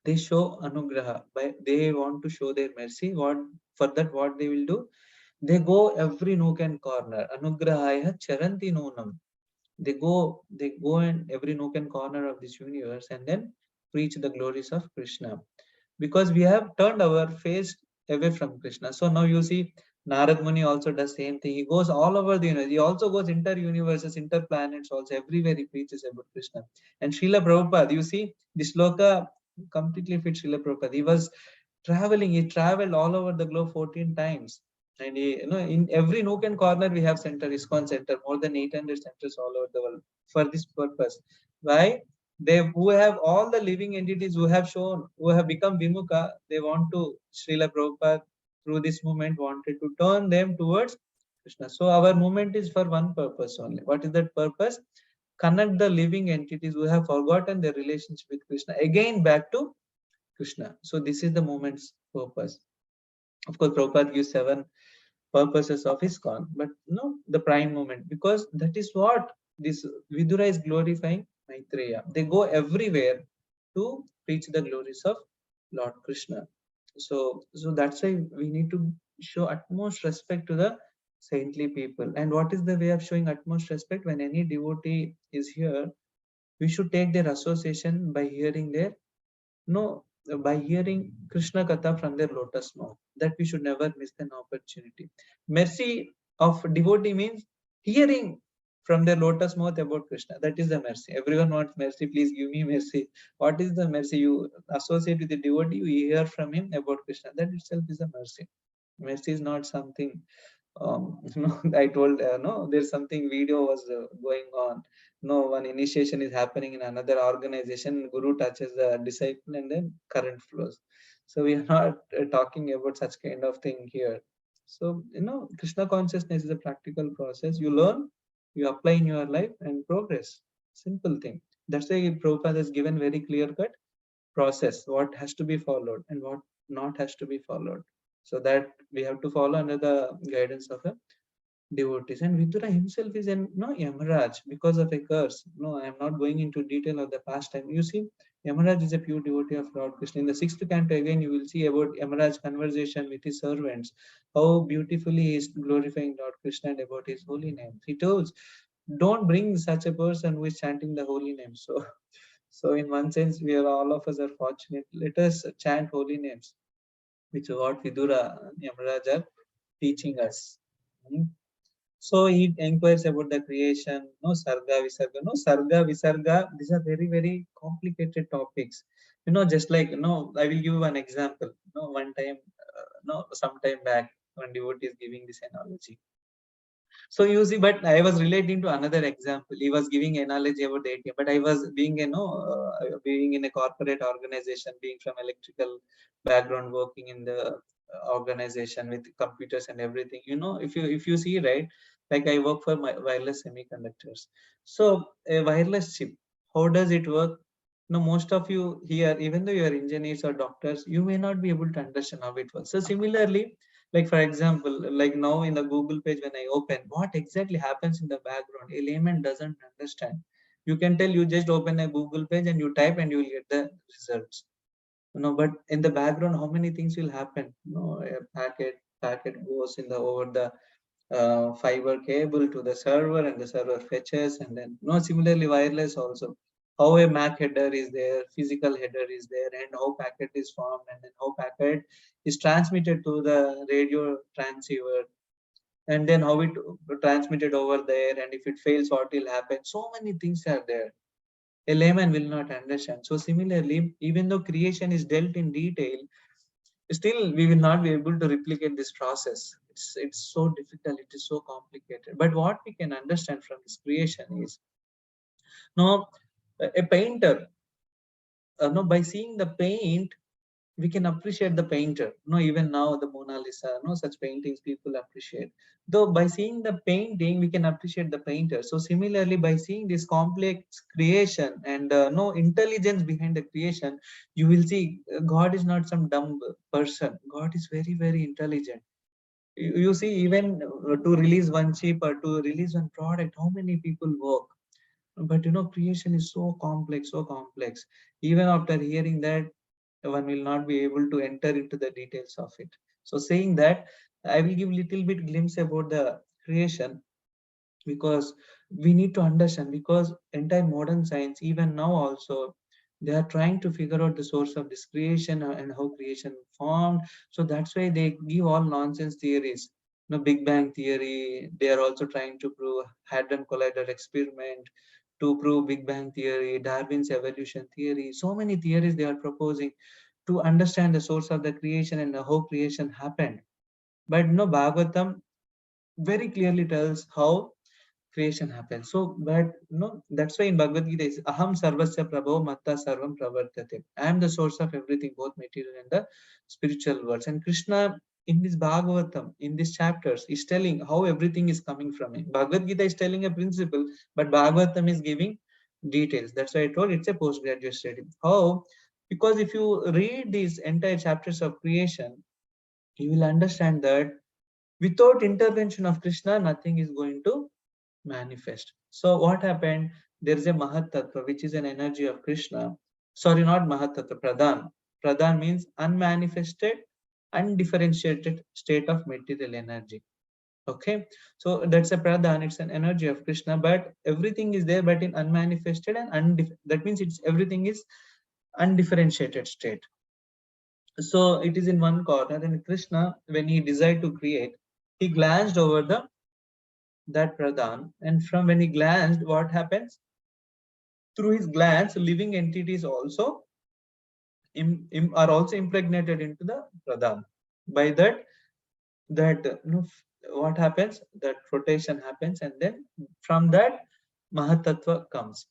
they show anugraha, by they want to show their mercy. For that, what they will do? They go every nook and corner. Anugrahaya charanti nunam. They go in every nook and corner of this universe and then preach the glories of Krishna, because we have turned our face away from Krishna. So now you see Narad Muni also does same thing. He goes all over the universe. He also goes inter universes, inter planets, also everywhere he preaches about Krishna. And Srila Prabhupada, you see this sloka completely fits Srila Prabhupada. He was traveling. He traveled all over the globe 14 times. And in every nook and corner we have center, ISKCON center, more than 800 centers all over the world for this purpose. Why? They who have all the living entities who have shown, who have become Vimuka, they want to, Srila Prabhupada through this movement wanted to turn them towards Krishna. So our movement is for one purpose only. What is that purpose? Connect the living entities who have forgotten their relationship with Krishna again back to Krishna. So this is the movement's purpose. Of course, Prabhupada gives 7 purposes of ISKCON, but the prime movement, because that is what this Vidura is glorifying Maitreya. They go everywhere to preach the glories of Lord Krishna. So that's why we need to show utmost respect to the saintly people. And what is the way of showing utmost respect? When any devotee is here, we should take their association by hearing their no by hearing Krishna Katha from their lotus mouth. That we should never miss an opportunity. Mercy of devotee means hearing from their lotus mouth about Krishna. That is the mercy. Everyone wants mercy. Please give me mercy. What is the mercy? You associate with the devotee, you hear from him about Krishna. That itself is a mercy. Mercy is not something I told no, there's something video was going on. No, one initiation is happening in another organization. Guru touches the disciple and then current flows. So we are not talking about such kind of thing here. So Krishna consciousness is a practical process. You learn, you apply in your life and progress. Simple thing. That's why Prabhupada has given very clear cut process, what has to be followed and what not has to be followed, so that we have to follow under the guidance of a devotees. And Vidura himself is an Yamaraj because of a curse. No, I am not going into detail of the past time. You see, Yamaraj is a pure devotee of Lord Krishna. In the sixth canto, again, you will see about Yamaraj's conversation with his servants, how beautifully he is glorifying Lord Krishna and about his holy name. He tells, don't bring such a person who is chanting the holy name. So in one sense, we are all of us are fortunate. Let us chant holy names, which is what Vidura Yamaraj are teaching us. Hmm. So he inquires about the creation, no sarga, visarga, no sarga, visarga. These are very, very complicated topics. Just like, I will give you one example. One time, some time back, one devotee is giving this analogy. So you see, but I was relating to another example. He was giving analogy about the ATM, but I was being in a corporate organization, being from electrical background, working in the organization with computers and everything. If you see, right, like I work for my wireless semiconductors. So a wireless chip, how does it work? Most of you here, even though you are engineers or doctors, you may not be able to understand how it works. So similarly, like for example, like now in the Google page, when I open, what exactly happens in the background, a layman doesn't understand. You can tell, you just open a Google page and you type and you will get the results. But in the background, how many things will happen? A packet goes in the over the fiber cable to the server, and the server fetches, and then similarly wireless also, how a MAC header is there, physical header is there, and how packet is formed, and then how packet is transmitted to the radio transceiver, and then how it transmitted over there, and if it fails, what will happen. So many things are there, a layman will not understand. So similarly, even though creation is dealt in detail, still we will not be able to replicate this process. It's so difficult, it is so complicated. But what we can understand from this creation is, no, a painter, no, by seeing the paint, we can appreciate the painter. Even now the Mona Lisa, such paintings people appreciate. Though by seeing the painting, we can appreciate the painter. So similarly, by seeing this complex creation and no intelligence behind the creation, you will see God is not some dumb person. God is very, very intelligent. You see, even to release one chip or to release one product, how many people work. But creation is so complex, so complex. Even after hearing that, one will not be able to enter into the details of it. So saying that, I will give little bit glimpse about the creation, because we need to understand, because entire modern science, even now also, they are trying to figure out the source of this creation and how creation formed. So that's why they give all nonsense theories. Big Bang theory, they are also trying to prove hadron collider experiment to prove Big Bang theory, Darwin's evolution theory. So many theories they are proposing to understand the source of the creation and how creation happened. But Bhagavatam very clearly tells how creation happens. So, but that's why in Bhagavad Gita is Aham Sarvasya Prabho Matta Sarvam Pravartate. I am the source of everything, both material and the spiritual worlds. And Krishna in this Bhagavatam, in these chapters, is telling how everything is coming from him. Bhagavad Gita is telling a principle, but Bhagavatam is giving details. That's why I told it's a postgraduate study. How? Because if you read these entire chapters of creation, you will understand that without intervention of Krishna, nothing is going to manifest. So what happened? There is a Mahat Tattva, which is an energy of Krishna. Sorry, not Mahatattva, Pradhan. Pradhan means unmanifested, undifferentiated state of material energy. Okay, so that's a Pradhan, it's an energy of Krishna, but everything is there, but in unmanifested and that means it's everything is undifferentiated state. So it is in one corner, and Krishna, when he desired to create, he glanced over that Pradhan, and from when he glanced, what happens? Through his glance, living entities also are also impregnated into the Pradhan. By that what happens? That rotation happens, and then from that Mahatattva comes.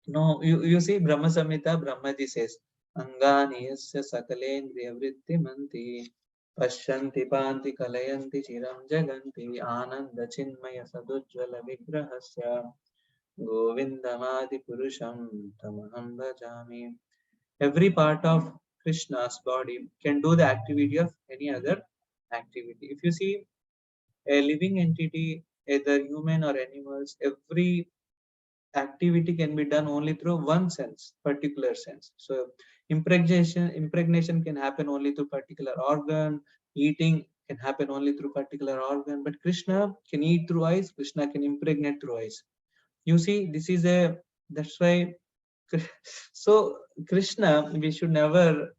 No, you see Brahma Samhita, Brahmaji says, Angani yasya sakalendriya vritti manti pashyanti panti kalayanti chiram jaganti ananda chinmaya sadujjvala vigrahasya govindamadi purusham tamaham bhajami. Every part of Krishna's body can do the activity of any other activity. If you see a living entity, either human or animals, every activity can be done only through one sense, particular sense. So impregnation can happen only through particular organ. Eating can happen only through particular organ. But Krishna can eat through eyes. Krishna can impregnate through eyes. You see, this is a that's why. So Krishna, we should never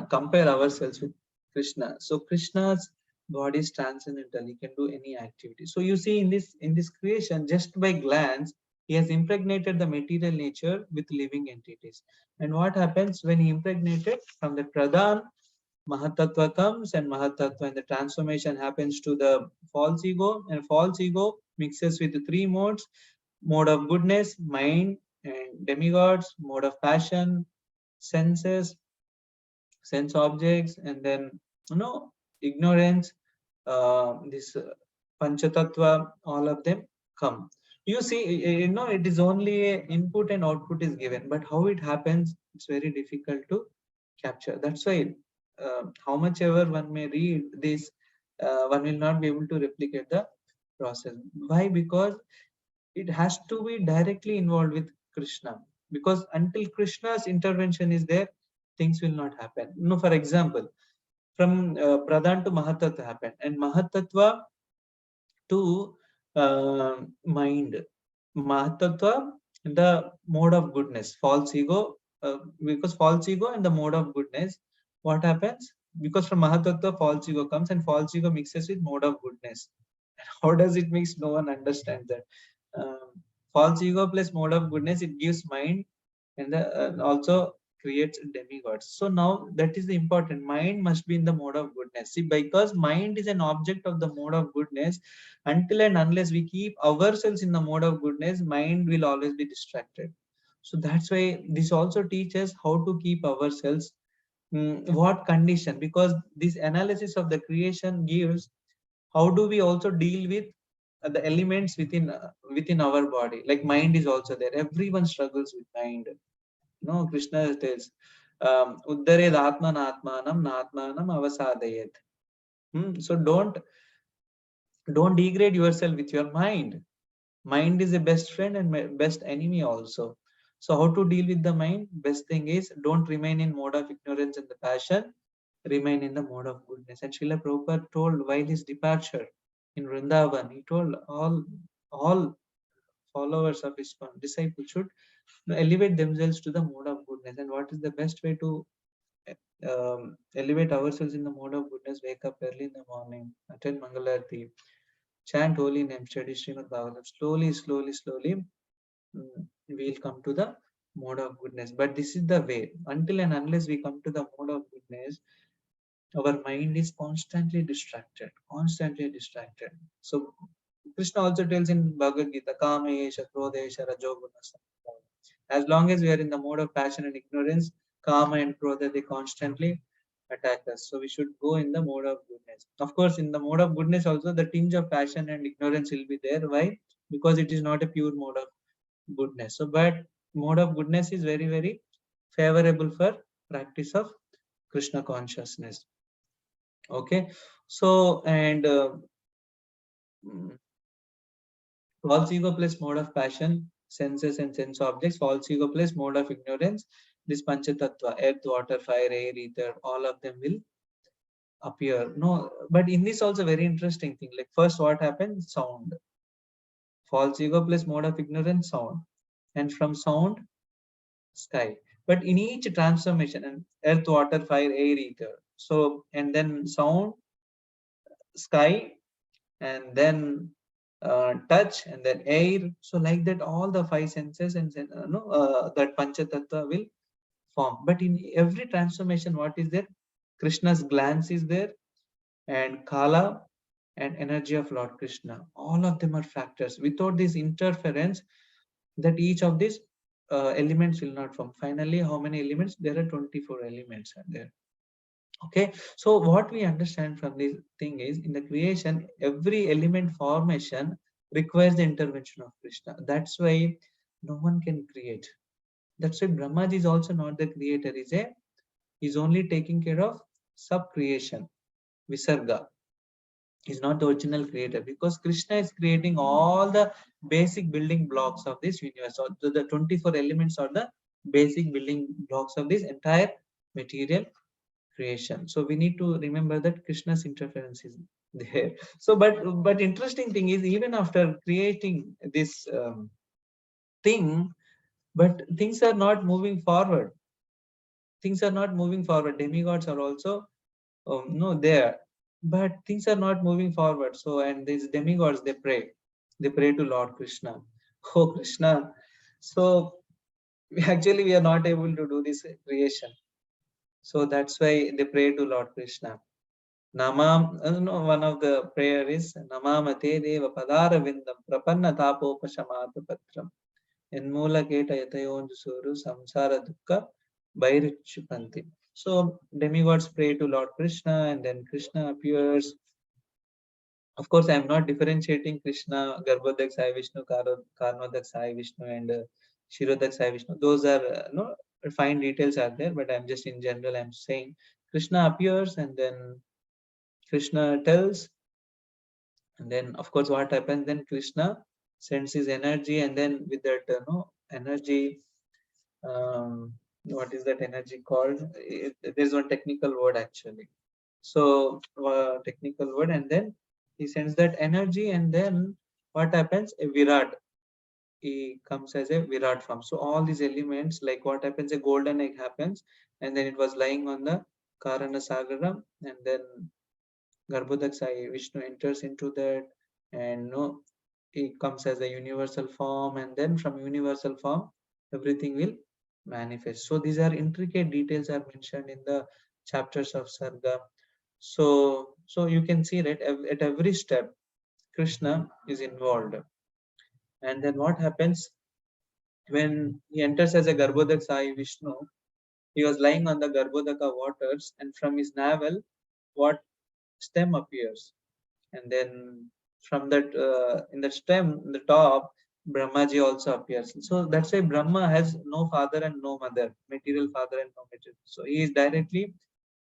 compare ourselves with Krishna. So Krishna's body is transcendental. He can do any activity. So you see in this creation, just by glance, he has impregnated the material nature with living entities. And what happens when he impregnated from the Pradhan, Mahatattva comes, and Mahatattva and the transformation happens to the false ego, and false ego mixes with the three modes: mode of goodness, mind, and demigods, mode of passion, senses, sense objects, and then ignorance, this panchatattva, all of them come. You see, it is only a input and output is given, but how it happens, it's very difficult to capture. That's why how much ever one may read this, one will not be able to replicate the process. Why? Because it has to be directly involved with Krishna, because until Krishna's intervention is there, things will not happen. For example, from Pradhan to Mahatattva happened, and Mahatattva to mind. Mahatattva, the mode of goodness, false ego, because false ego and the mode of goodness, what happens? Because from Mahatattva, false ego comes, and false ego mixes with mode of goodness. How does it mix? No one understands that. False ego plus mode of goodness, it gives mind, and also creates demigods. So now that is the important. Mind must be in the mode of goodness. See, because mind is an object of the mode of goodness, until and unless we keep ourselves in the mode of goodness, mind will always be distracted. So that's why this also teaches how to keep ourselves, what condition, because this analysis of the creation gives how do we also deal with the elements within our body. Like mind is also there. Everyone struggles with mind. Krishna tells, uddared atman atmanam natmanam avasadayet. So don't degrade yourself with your mind. Mind is a best friend and best enemy also. So how to deal with the mind? Best thing is, don't remain in mode of ignorance and the passion. Remain in the mode of goodness. And Srila Prabhupada told while his departure in Vrindavan, he told all followers of his disciples should elevate themselves to the mode of goodness. And what is the best way to elevate ourselves in the mode of goodness? Wake up early in the morning, attend Mangalarti, chant holy name, study Srimad Bhagavatam. Slowly, we'll come to the mode of goodness. But this is the way. Until and unless we come to the mode of goodness, our mind is constantly distracted. So Krishna also tells in Bhagavad Gita, Kamesha, Krodesha, Rajoguna. As long as we are in the mode of passion and ignorance, Kama and Krodha, they constantly attack us. So we should go in the mode of goodness. Of course, in the mode of goodness also, the tinge of passion and ignorance will be there. Why? Because it is not a pure mode of goodness. So, but mode of goodness is very, very favorable for practice of Krishna consciousness. Okay. So, and false ego plus mode of passion. senses and sense objects, false ego plus mode of ignorance, this Panchatattva, earth, water, fire, air, ether, all of them will appear. No, but in this also very interesting thing. Like first, what happens? Sound. False ego plus mode of ignorance, sound, and from sound, sky. But in each transformation, and earth, water, fire, air, ether. So and then sound, sky, and then touch, and then air. So like that, all the five senses and that Panchatattva will form. But in every transformation, what is there? Krishna's glance is there, and Kala and energy of Lord Krishna. All of them are factors. Without this interference, that each of these elements will not form. Finally, how many elements? There are 24 elements are there. Okay, so what we understand from this thing is, in the creation, every element formation requires the intervention of Krishna. That's why no one can create. That's why Brahmaji is also not the creator. He's only taking care of sub creation, Visarga. He's not the original creator, because Krishna is creating all the basic building blocks of this universe. So the 24 elements are the basic building blocks of this entire material creation. So we need to remember that Krishna's interference is there. So but interesting thing is, even after creating this thing, but things are not moving forward. Things are not moving forward. Demigods are also no there, but things are not moving forward. So and these demigods, they pray to Lord Krishna. Oh Krishna, so actually we are not able to do this creation. So that's why they pray to Lord Krishna. Namam, no, one of the prayer is Namamate Deva Padara Vindam Prapanna Tapopashamata Patram Enmula Keta Yatayonjusuru Samsara Dukka Bairichupanti. So demigods pray to Lord Krishna, and then Krishna appears. Of course, I am not differentiating Krishna, Garbhodak Sai Vishnu, Karnodak Sai Vishnu, and Shirodak Sai Vishnu. Those are no fine details are there, but I'm just in general I'm saying Krishna appears, and then Krishna tells, and then of course what happens? Then Krishna sends his energy, and then with that energy, what is that energy called? There's one technical word actually. So technical word, and then he sends that energy, and then what happens? A Virat. He comes as a Virat form. So all these elements, like what happens? A golden egg happens, and then it was lying on the Karana Sagaram, and then Garbhodak Sai Vishnu enters into that, and no, he comes as a universal form, and then from universal form, everything will manifest. So these are intricate details are mentioned in the chapters of Sarga. So you can see that at every step, Krishna is involved. And then what happens when he enters as a Garbhodak Sai Vishnu? He was lying on the Garbhodaka waters, and from his navel, what stem appears, and then from that in the stem, in the top, Brahmaji also appears. So that's why Brahma has no father and no mother, material father and no material. So he is directly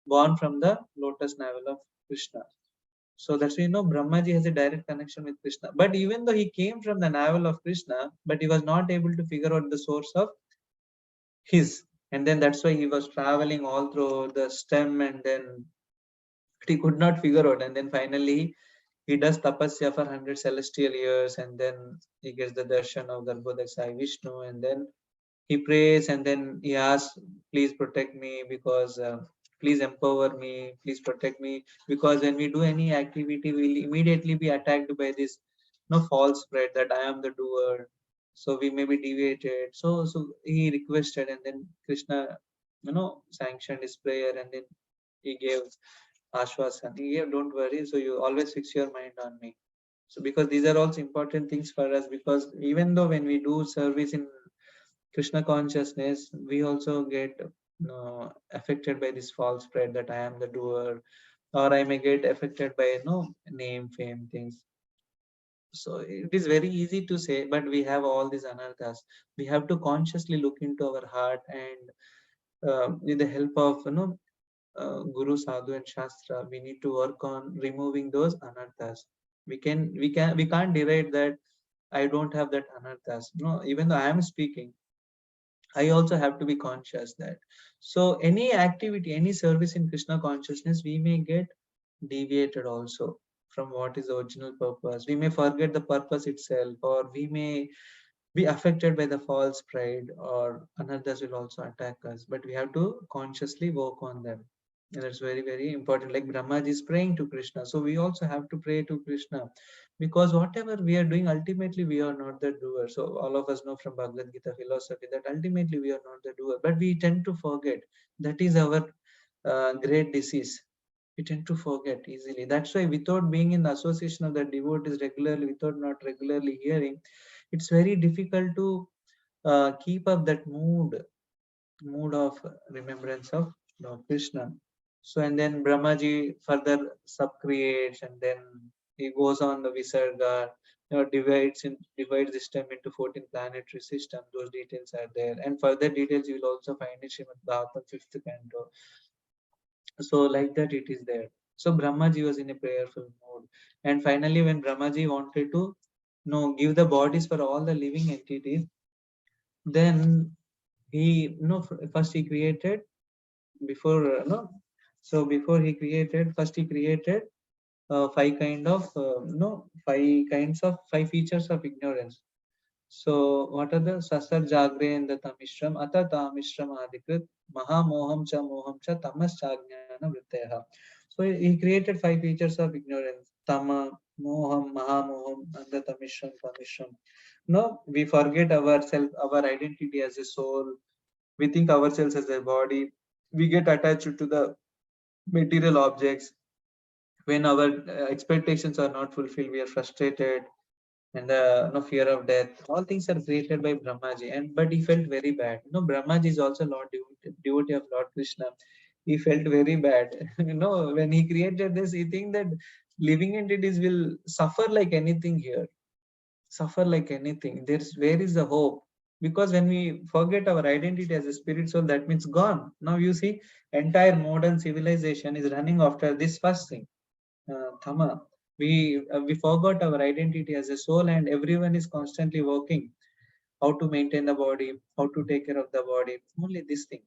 born from the lotus navel of Krishna. So that's why Brahmaji has a direct connection with Krishna. But even though he came from the navel of Krishna, but he was not able to figure out the source of his. And then that's why he was traveling all through the stem, and then he could not figure out. And then finally he does tapasya for 100 celestial years, and then he gets the darshan of Garbhodak Sai Vishnu, and then he prays, and then he asks, please protect me, because please empower me, please protect me, because when we do any activity, we'll immediately be attacked by this false spread that I am the doer, so we may be deviated. So he requested, and then Krishna sanctioned his prayer, and then he gave Ashwasan. He gave, don't worry, so you always fix your mind on me. So because these are also important things for us, because even though when we do service in Krishna consciousness, we also get affected by this false spread that I am the doer, or I may get affected by name, fame, things. So it is very easy to say, but we have all these anarthas. We have to consciously look into our heart, and with the help of Guru, Sadhu, and Shastra, we need to work on removing those anarthas. We can't deride that I don't have that anarthas. No, even though I am speaking, I also have to be conscious that. So any activity, any service in Krishna consciousness, we may get deviated also from what is the original purpose. We may forget the purpose itself, or we may be affected by the false pride, or another's will also attack us. But we have to consciously work on them. And that's very, very important. Like Brahmaji is praying to Krishna. So we also have to pray to Krishna, because whatever we are doing, ultimately we are not the doer. So all of us know from Bhagavad Gita philosophy that ultimately we are not the doer, but we tend to forget. That is our great disease. We tend to forget easily. That's why without being in the association of the devotees regularly, without not regularly hearing, it's very difficult to keep up that mood of remembrance of Lord Krishna. So and then Brahmaji further subcreates, and then he goes on the Visarga, divides this time into 14 planetary systems. Those details are there, and further details you will also find in Srimad Bhagavatam 5th canto. So like that it is there. So Brahmaji was in a prayerful mode, and finally when Brahmaji wanted to give the bodies for all the living entities, then he first he created before no so before he created first he created five kind of five kinds of five features of ignorance. So what are the sasar jagre and the tamishram ata tamishram adikrit moham cha tamas chagnana vritteha. So he created five features of ignorance: tama, moham, mahamoham, and the tamishram. No, we forget ourselves, our identity as a soul. We think ourselves as a body. We get attached to the material objects. When our expectations are not fulfilled, we are frustrated, and the fear of death. All things are created by Brahmaji, and but he felt very bad. Brahmaji is also Lord devotee of Lord Krishna. He felt very bad. When he created this, he think that living entities will suffer like anything here. Suffer like anything. Where is the hope? Because when we forget our identity as a spirit soul, that means gone. Now you see, entire modern civilization is running after this first thing, Thama. We forgot our identity as a soul, and everyone is constantly working how to maintain the body, how to take care of the body. Only this thing.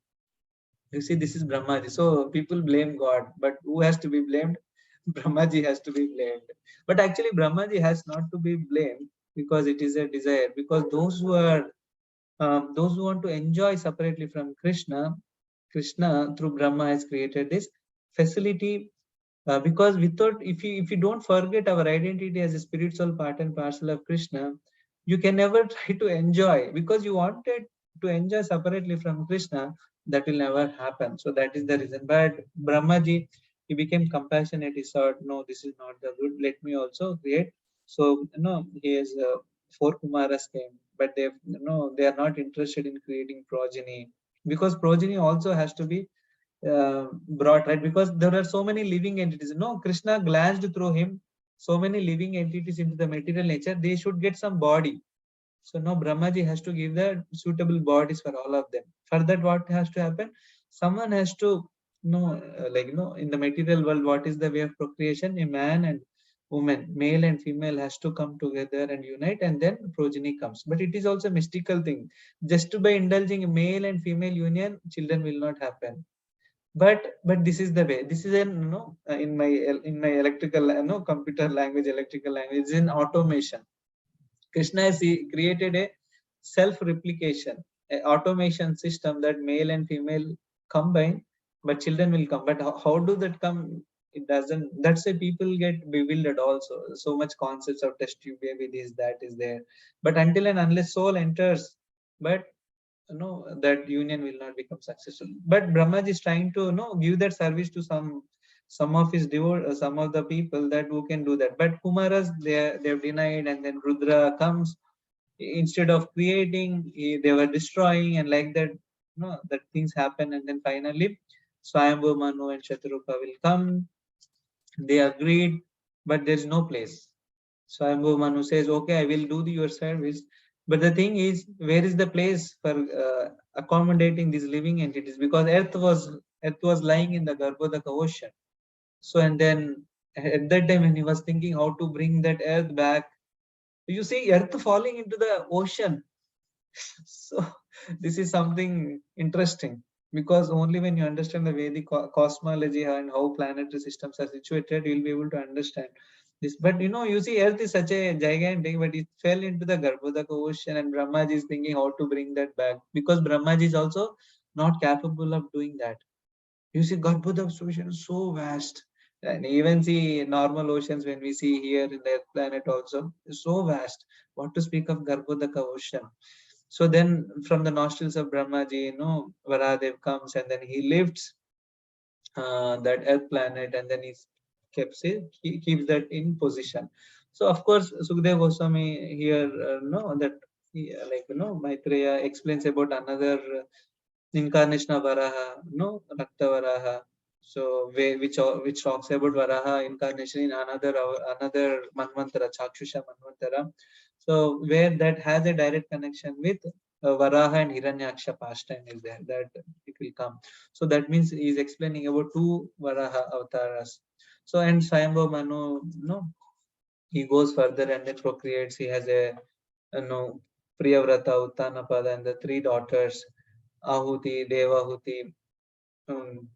You see, this is Brahmaji. So people blame God, but who has to be blamed? Brahmaji has to be blamed. But actually, Brahmaji has not to be blamed, because it is a desire. Because those who want to enjoy separately from Krishna, Krishna through Brahma has created this facility. Because without, if you don't forget our identity as a spiritual part and parcel of Krishna, you can never try to enjoy, because you wanted to enjoy separately from Krishna. That will never happen. So that is the reason. But Brahmaji, he became compassionate. He thought, no, this is not the good. Let me also create. So he has four Kumaras came, but they are not interested in creating progeny, because progeny also has to be brought, right? Because there are so many living entities. Krishna glanced through him so many living entities into the material nature. They should get some body. So now Brahmaji has to give the suitable bodies for all of them. For that, what has to happen? Someone has to in the material world, what is the way of procreation? A man and woman, male and female, has to come together and unite, and then progeny comes. But it is also a mystical thing. Just by indulging male and female union, children will not happen. But this is the way. This is in my electrical computer language, electrical language, is in automation. Krishna has created a self-replication, a automation system, that male and female combine, but children will come. But how do that come? It doesn't. That's why people get bewildered also. So much concepts of test tube baby, this, that is there. But until and unless soul enters, but that union will not become successful. But Brahmaji is trying to give that service to some of his some of the people that who can do that. But Kumaras, they have denied, and then Rudra comes. Instead of creating, they were destroying, and like that that things happen. And then finally Swayambhu Manu and Shatrupa will come. They agreed, but there's no place. Swayambhu Manu says, okay, I will do your service. But the thing is, where is the place for accommodating these living entities? Because earth was lying in the Garbhodaka ocean. So and then at that time, when he was thinking how to bring that earth back, You see earth falling into the ocean. So this is something interesting, because only when you understand the Vedic cosmology and how planetary systems are situated, you'll be able to understand this. But you see, Earth is such a gigantic, but it fell into the Garbhodaka ocean, and Brahmaji is thinking how to bring that back, because Brahmaji is also not capable of doing that. You see, Garbhodaka ocean is so vast. And even see normal oceans when we see here in the planet also is so vast. What to speak of Garbhodaka ocean? So then from the nostrils of Brahmaji, Varahadev comes and then he lifts that earth planet, and then he keeps that in position. So of course, Sukdev Goswami here, that Maitreya explains about another incarnation of Varaha, Rakta Varaha. So which talks about Varaha incarnation in another Manvantara, Chakshusha Manvantara. So where that has a direct connection with Varaha and Hiranyaksha pastime is there, that it will come. So that means he is explaining about two Varaha avatars. So and Swayambhu Manu, he goes further and then procreates. He has a Priyavrata, Uttanapada, and the three daughters, Ahuti, Devahuti, um,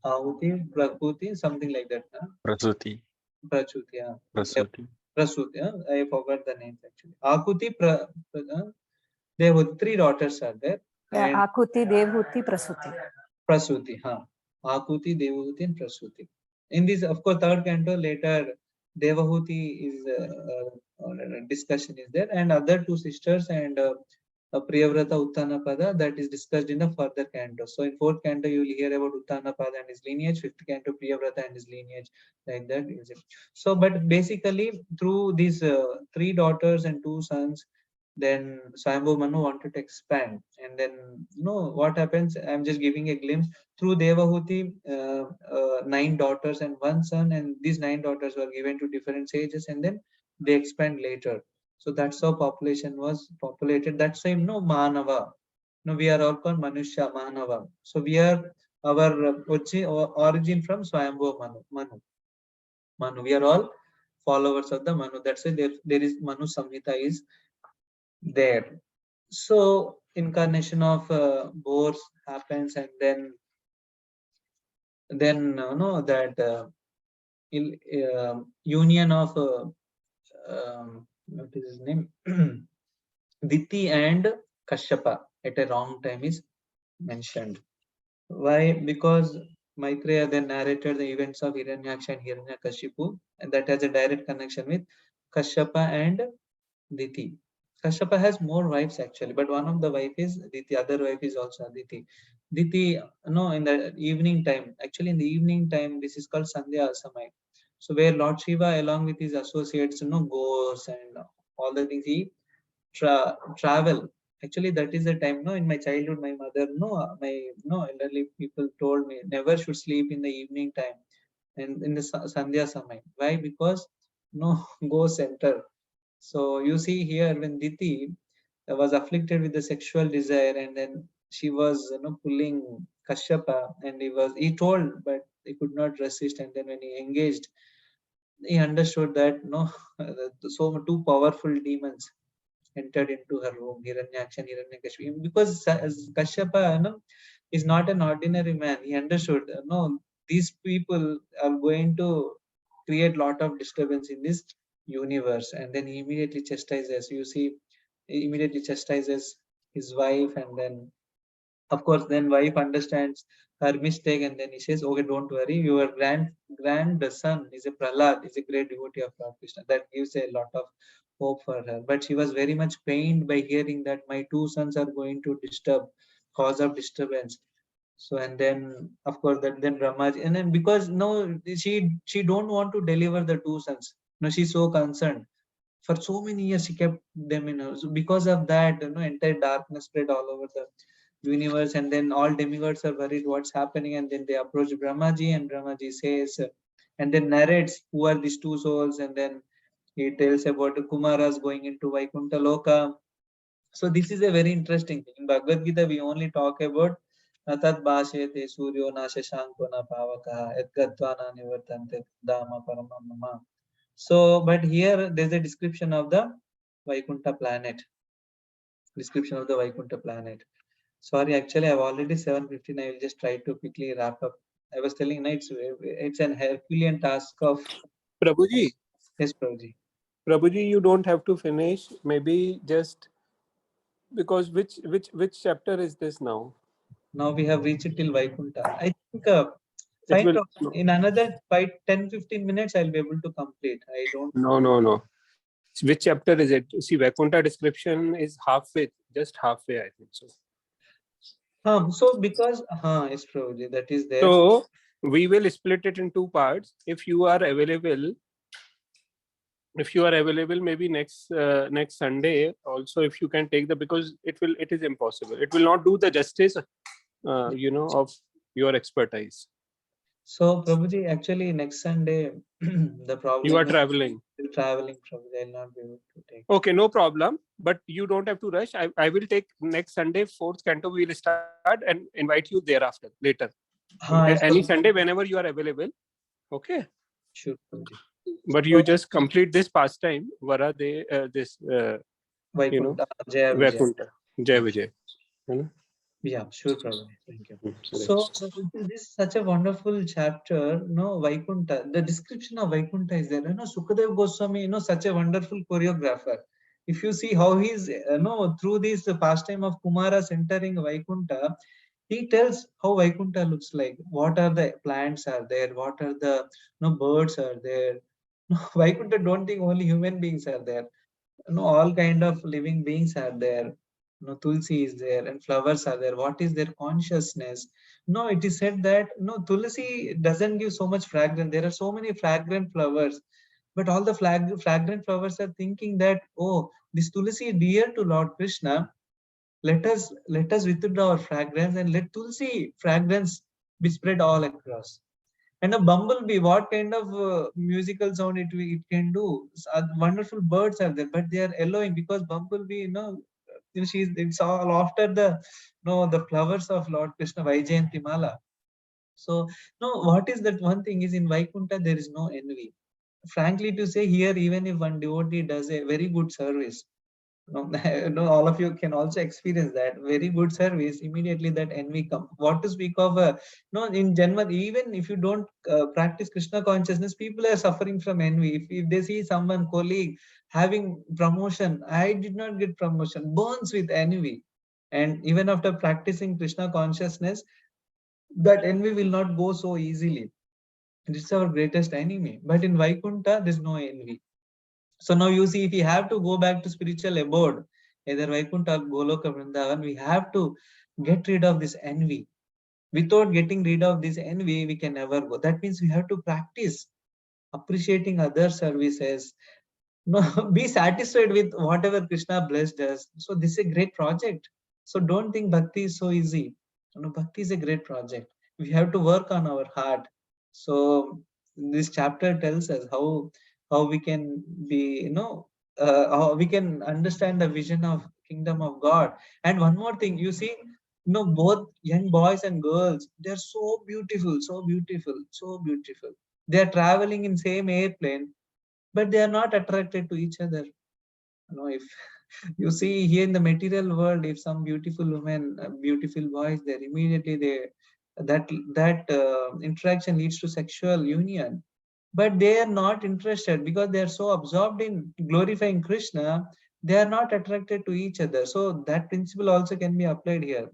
Ahuti, Prakuti, something like that. Prasuti. Prachuti, yeah. Prasuti. Prasuti, yeah. I forgot the names actually. Akuti, Devahuti, three daughters are there. Yeah, Akuti, Devahuti, Prasuti. Prasuti, huh. Akuti, Devahuti, and Prasuti. In this, of course, third canto, later Devahuti is discussion is there, and other two sisters and Priyavrata Uttanapada, that is discussed in the further canto. So in fourth canto, you will hear about Uttanapada and his lineage, fifth canto, Priyavrata and his lineage, like that. So, but basically, through these three daughters and two sons, then Swayambhu Manu wanted to expand. And then, what happens? I'm just giving a glimpse. Through Devahuti, 9 daughters and 1 son, and these 9 daughters were given to different sages, and then they expand later. So that's how population was populated. That's why, Manava. We are all called Manushya, Manava. So we are our origin from Swayambhu Manu. We are all followers of the Manu. That's why there is Manu Samhita is there. So incarnation of boars happens, and then that union of what is his name, Diti and Kashyapa at a wrong time is mentioned. Why? Because Maitreya then narrated the events of Hiranyaksha and Hiranyakashipu, and that has a direct connection with Kashyapa and Diti. Kashyapa has more wives actually, but one of the wife is Diti, other wife is also Aditi. Diti, in the evening time, actually in the evening time, this is called Sandhya Asamai. So where Lord Shiva along with his associates, goes and all the things, he travel. Actually, that is the time, in my childhood, my mother, my, elderly people told me never should sleep in the evening time and in the Sandhya Samai. Why? Because, ghosts enter. So you see here when Diti was afflicted with the sexual desire, and then she was pulling Kashyapa, and he told, but he could not resist, and then when he engaged, he understood that so two powerful demons entered into her room, Hiranyaksha and Hiranyakashipu, because Kashyapa is not an ordinary man. He understood, these people are going to create lot of disturbance in this universe, and then he immediately chastises. You see, he immediately chastises his wife, and then of course then wife understands her mistake, and then he says, okay, don't worry, your grandson is a Prahlad, is a great devotee of Lord Krishna. That gives a lot of hope for her. But she was very much pained by hearing that my two sons are going to cause of disturbance. So and then of course that then Brahmaji, and then because no, she don't want to deliver the two sons. No, she's so concerned. For so many years she kept them in her. So because of that, entire darkness spread all over the universe, and then all demigods are worried what's happening, and then they approach Brahmaji, and Brahmaji says, and then narrates who are these two souls, and then he tells about the Kumaras going into Vaikuntha Loka. So this is a very interesting thing. In Bhagavad Gita, we only talk about Natat Bhashete Suryo na Shashanko na Pavakaha Edgatva na Nivartante Dama Paramamama. So, but here there's a description of the Vaikuntha planet. Description of the Vaikuntha planet. Sorry, actually, I've already 7:15. I will just try to quickly wrap up. I was telling, no, it's an Herculean task of. Prabhuji, Yes, Prabhuji. Prabhuji, you don't have to finish. Maybe just because which chapter is this now? Now we have reached till Vaikuntha. I think It will in another 10-15 minutes I'll be able to complete. I don't. no. Which chapter is it? See, Vaikuntha description is halfway, just halfway, I think so. So because yes, Prabhuji, that is there. So we will split it in two parts. If you are available, maybe next Sunday also, if you can take because it is impossible. It will not do the justice, of your expertise. So Prabhuji, actually next Sunday, the problem You are is traveling. Traveling, Prabhuji. I'll not be able to take. Okay, no problem. But you don't have to rush. I will take next Sunday, 4th canto. We will start and invite you thereafter, later. Yes, Any Prabhuji. Sunday, whenever you are available. Okay. Sure, Prabhuji. But you just complete this pastime, Varade, this, Vaikuntha, Jaya Vijaya. Vaikuntha, Jai Vijay. Yeah, sure, Prabhuji. Thank you. Hmm. So this is such a wonderful chapter. No, Vaikuntha. The description of Vaikuntha is there. Sukadev Goswami, such a wonderful choreographer. If you see how he's, through this pastime of Kumaras entering Vaikuntha, he tells how Vaikuntha looks like. What are the plants are there? What are the birds are there? Vaikuntha don't think only human beings are there. All kind of living beings are there. Tulsi is there and flowers are there. What is their consciousness? No, it is said that Tulsi doesn't give so much fragrance. There are so many fragrant flowers, but all the fragrant flowers are thinking that, oh, this Tulsi is dear to Lord Krishna. Let us withdraw our fragrance and let Tulsi fragrance be spread all across. And a bumblebee, what kind of musical sound it can do? Wonderful birds are there, but they are yellowing because bumblebee, it's all after the flowers of Lord Krishna, Vaijayanti Mala. So, what is that one thing is in Vaikuntha, there is no envy. Frankly to say, here, even if one devotee does a very good service, all of you can also experience that very good service. Immediately that envy comes. What to speak of? In Janma, even if you don't practice Krishna consciousness, people are suffering from envy. If they see someone colleague having promotion, I did not get promotion, burns with envy. And even after practicing Krishna consciousness, that envy will not go so easily. This is our greatest enemy. But in Vaikuntha, there's no envy. So now you see, if we have to go back to spiritual abode, either Vaikuntha or Goloka Vrindavan, we have to get rid of this envy. Without getting rid of this envy, we can never go. That means we have to practice appreciating other services. Be satisfied with whatever Krishna blessed us. So this is a great project. So don't think bhakti is so easy. Bhakti is a great project. We have to work on our heart. So this chapter tells us how we can be, how we can understand the vision of kingdom of God. And one more thing, you see, both young boys and girls, they're so beautiful, so beautiful, so beautiful. They are traveling in same airplane, but they are not attracted to each other. If you see here in the material world, if some beautiful women, beautiful boys, there immediately that interaction leads to sexual union. But they are not interested because they are so absorbed in glorifying Krishna, they are not attracted to each other. So that principle also can be applied here.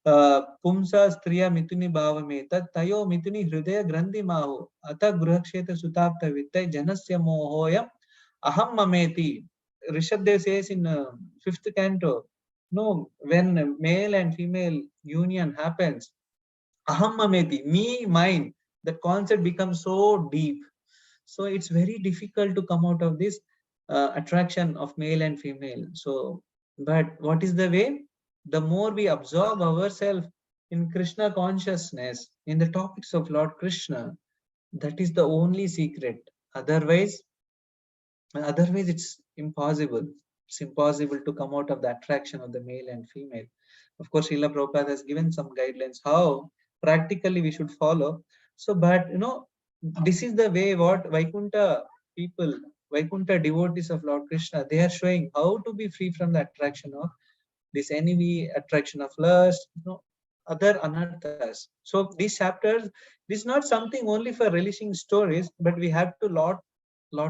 Pumsa striya mituni bhavame tat tayo mituni hridaya grandhi maho ata gruhakshetra sutapta vittai janasya mohoyam aham mameti. Rishabdev says in 5th canto, when male and female union happens, aham mameti, me, mine, that concept becomes so deep. So it's very difficult to come out of this attraction of male and female. So, but what is the way? The more we absorb ourselves in Krishna consciousness, in the topics of Lord Krishna, that is the only secret. Otherwise it's impossible. It's impossible to come out of the attraction of the male and female. Of course, Srila Prabhupada has given some guidelines how practically we should follow. So, but this is the way what Vaikuntha people Vaikuntha devotees of Lord Krishna, they are showing how to be free from the attraction of this enemy, attraction of lust, other anarthas. So these chapters, this is not something only for relishing stories, but we have to lot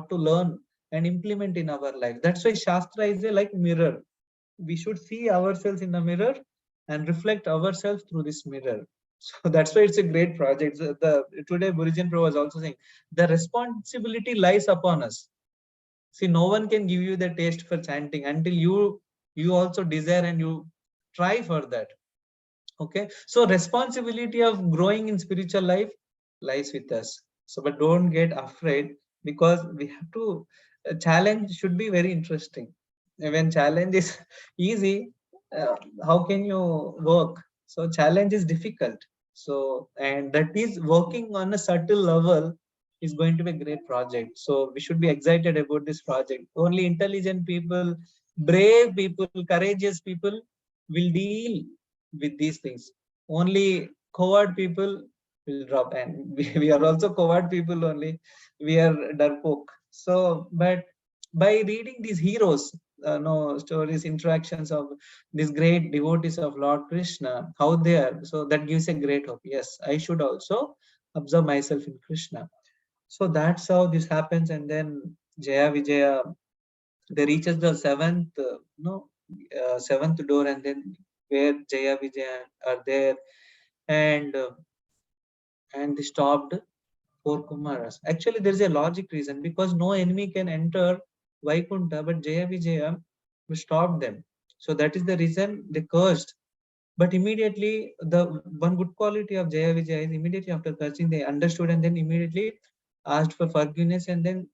to learn and implement in our life. That's why Shastra is a like mirror. We should see ourselves in the mirror and reflect ourselves through this mirror. So that's why it's a great project. Today Burijan Prabhu was also saying the responsibility lies upon us. See, no one can give you the taste for chanting until you also desire and you try for that. Okay, so responsibility of growing in spiritual life lies with us. So, but don't get afraid, because we have to challenge should be very interesting. When challenge is easy, uh, how can you work? So challenge is difficult. So, and that is working on a subtle level is going to be a great project. So we should be excited about this project. Only intelligent people, brave people, courageous people will deal with these things. Only coward people will drop, and we are also coward people only. We are darpoke. So, but by reading these heroes, no stories, interactions of these great devotees of Lord Krishna, how they are, so that gives a great hope. Yes, I should also observe myself in Krishna. So that's how this happens, and then Jaya Vijaya, they reaches the seventh, seventh door, and then where Jaya Vijaya are there, and they stopped four Kumaras. Actually, there is a logic reason, because no enemy can enter Vaikunta, but Jaya Vijaya stopped them. So that is the reason they cursed. But immediately, the one good quality of Jaya Vijaya is immediately after cursing, they understood and then immediately asked for forgiveness, and then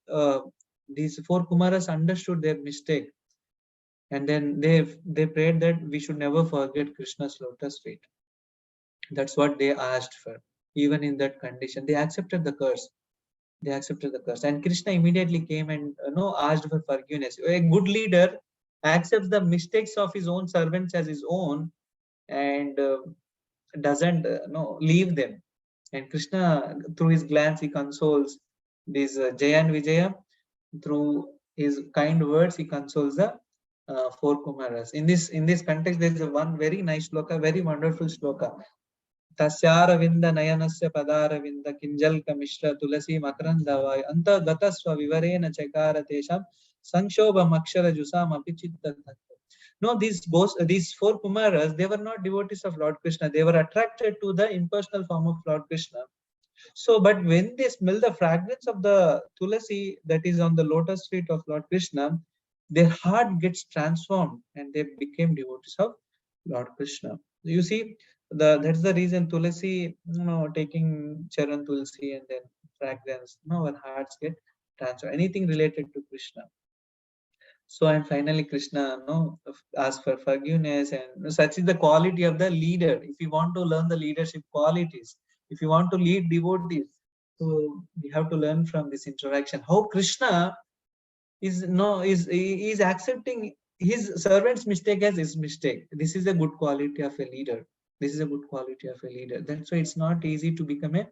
these four Kumaras understood their mistake, and then they prayed that we should never forget Krishna's lotus feet. That's what they asked for. Even in that condition, they accepted the curse. They accepted the curse, and Krishna immediately came and asked for forgiveness. A good leader accepts the mistakes of his own servants as his own, and doesn't leave them. And Krishna, through his glance, he consoles these Jaya and Vijaya. Through his kind words, he consoles the four Kumaras. In this context, there is one very nice sloka, very wonderful sloka. तस्यारविंद नयनस्य पदारविंद किंजल्क मिश्र तुलसी मकरंदवाय अंत गतस्व विवरेण चकार तेषां संक्षोभमक्षर जुषाम अपि चित्ततत्व. No, these four Kumaras, they were not devotees of Lord Krishna. They were attracted to the impersonal form of Lord Krishna. So, but when they smell the fragrance of the tulasi that is on the lotus feet of Lord Krishna, their heart gets transformed and they became devotees of Lord Krishna. You see, that's the reason tulasi, taking charan tulsi and then fragrance, our hearts get transformed. Anything related to Krishna. So, and finally Krishna ask for forgiveness, and such is the quality of the leader. If you want to learn the leadership qualities, if you want to lead devotees, so we have to learn from this interaction how Krishna is accepting his servant's mistake as his mistake. This is a good quality of a leader. This is a good quality of a leader. That's why it's not easy to become a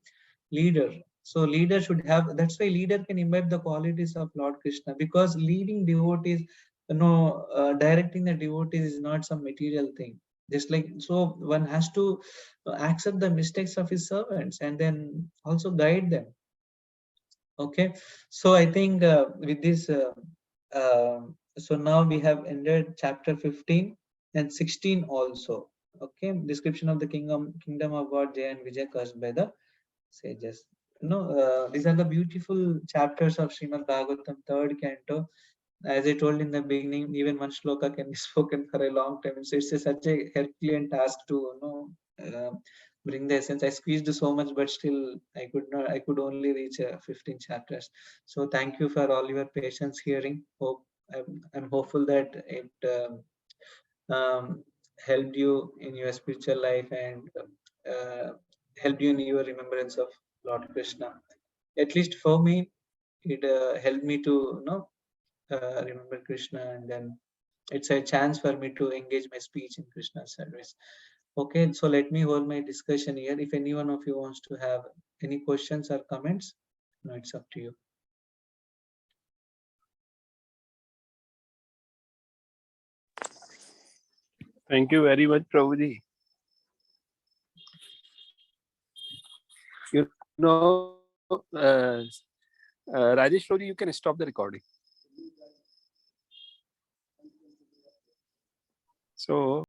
leader. So leader should have, that's why leader can imbibe the qualities of Lord Krishna, because leading devotees, directing the devotees is not some material thing. Just like, so one has to accept the mistakes of his servants and then also guide them. Okay, so I think with this, so now we have ended chapter 15 and 16 also. Okay, description of the kingdom of God, Jaya and Vijay, cursed by the sages. These are the beautiful chapters of Srimad Bhagavatam, third canto. As I told in the beginning, even one shloka can be spoken for a long time. So it's such a Herculean task to bring the essence. I squeezed so much, but still I could not. I could only reach 15 chapters. So thank you for all your patience hearing. I'm hopeful that it helped you in your spiritual life and helped you in your remembrance of Lord Krishna. At least for me, it helped me to remember Krishna, and then it's a chance for me to engage my speech in Krishna's service. Okay, so let me hold my discussion here. If any one of you wants to have any questions or comments, no, it's up to you. Thank you very much, Prabhuji. You know, Rajesh Prabhuji, you can stop the recording. So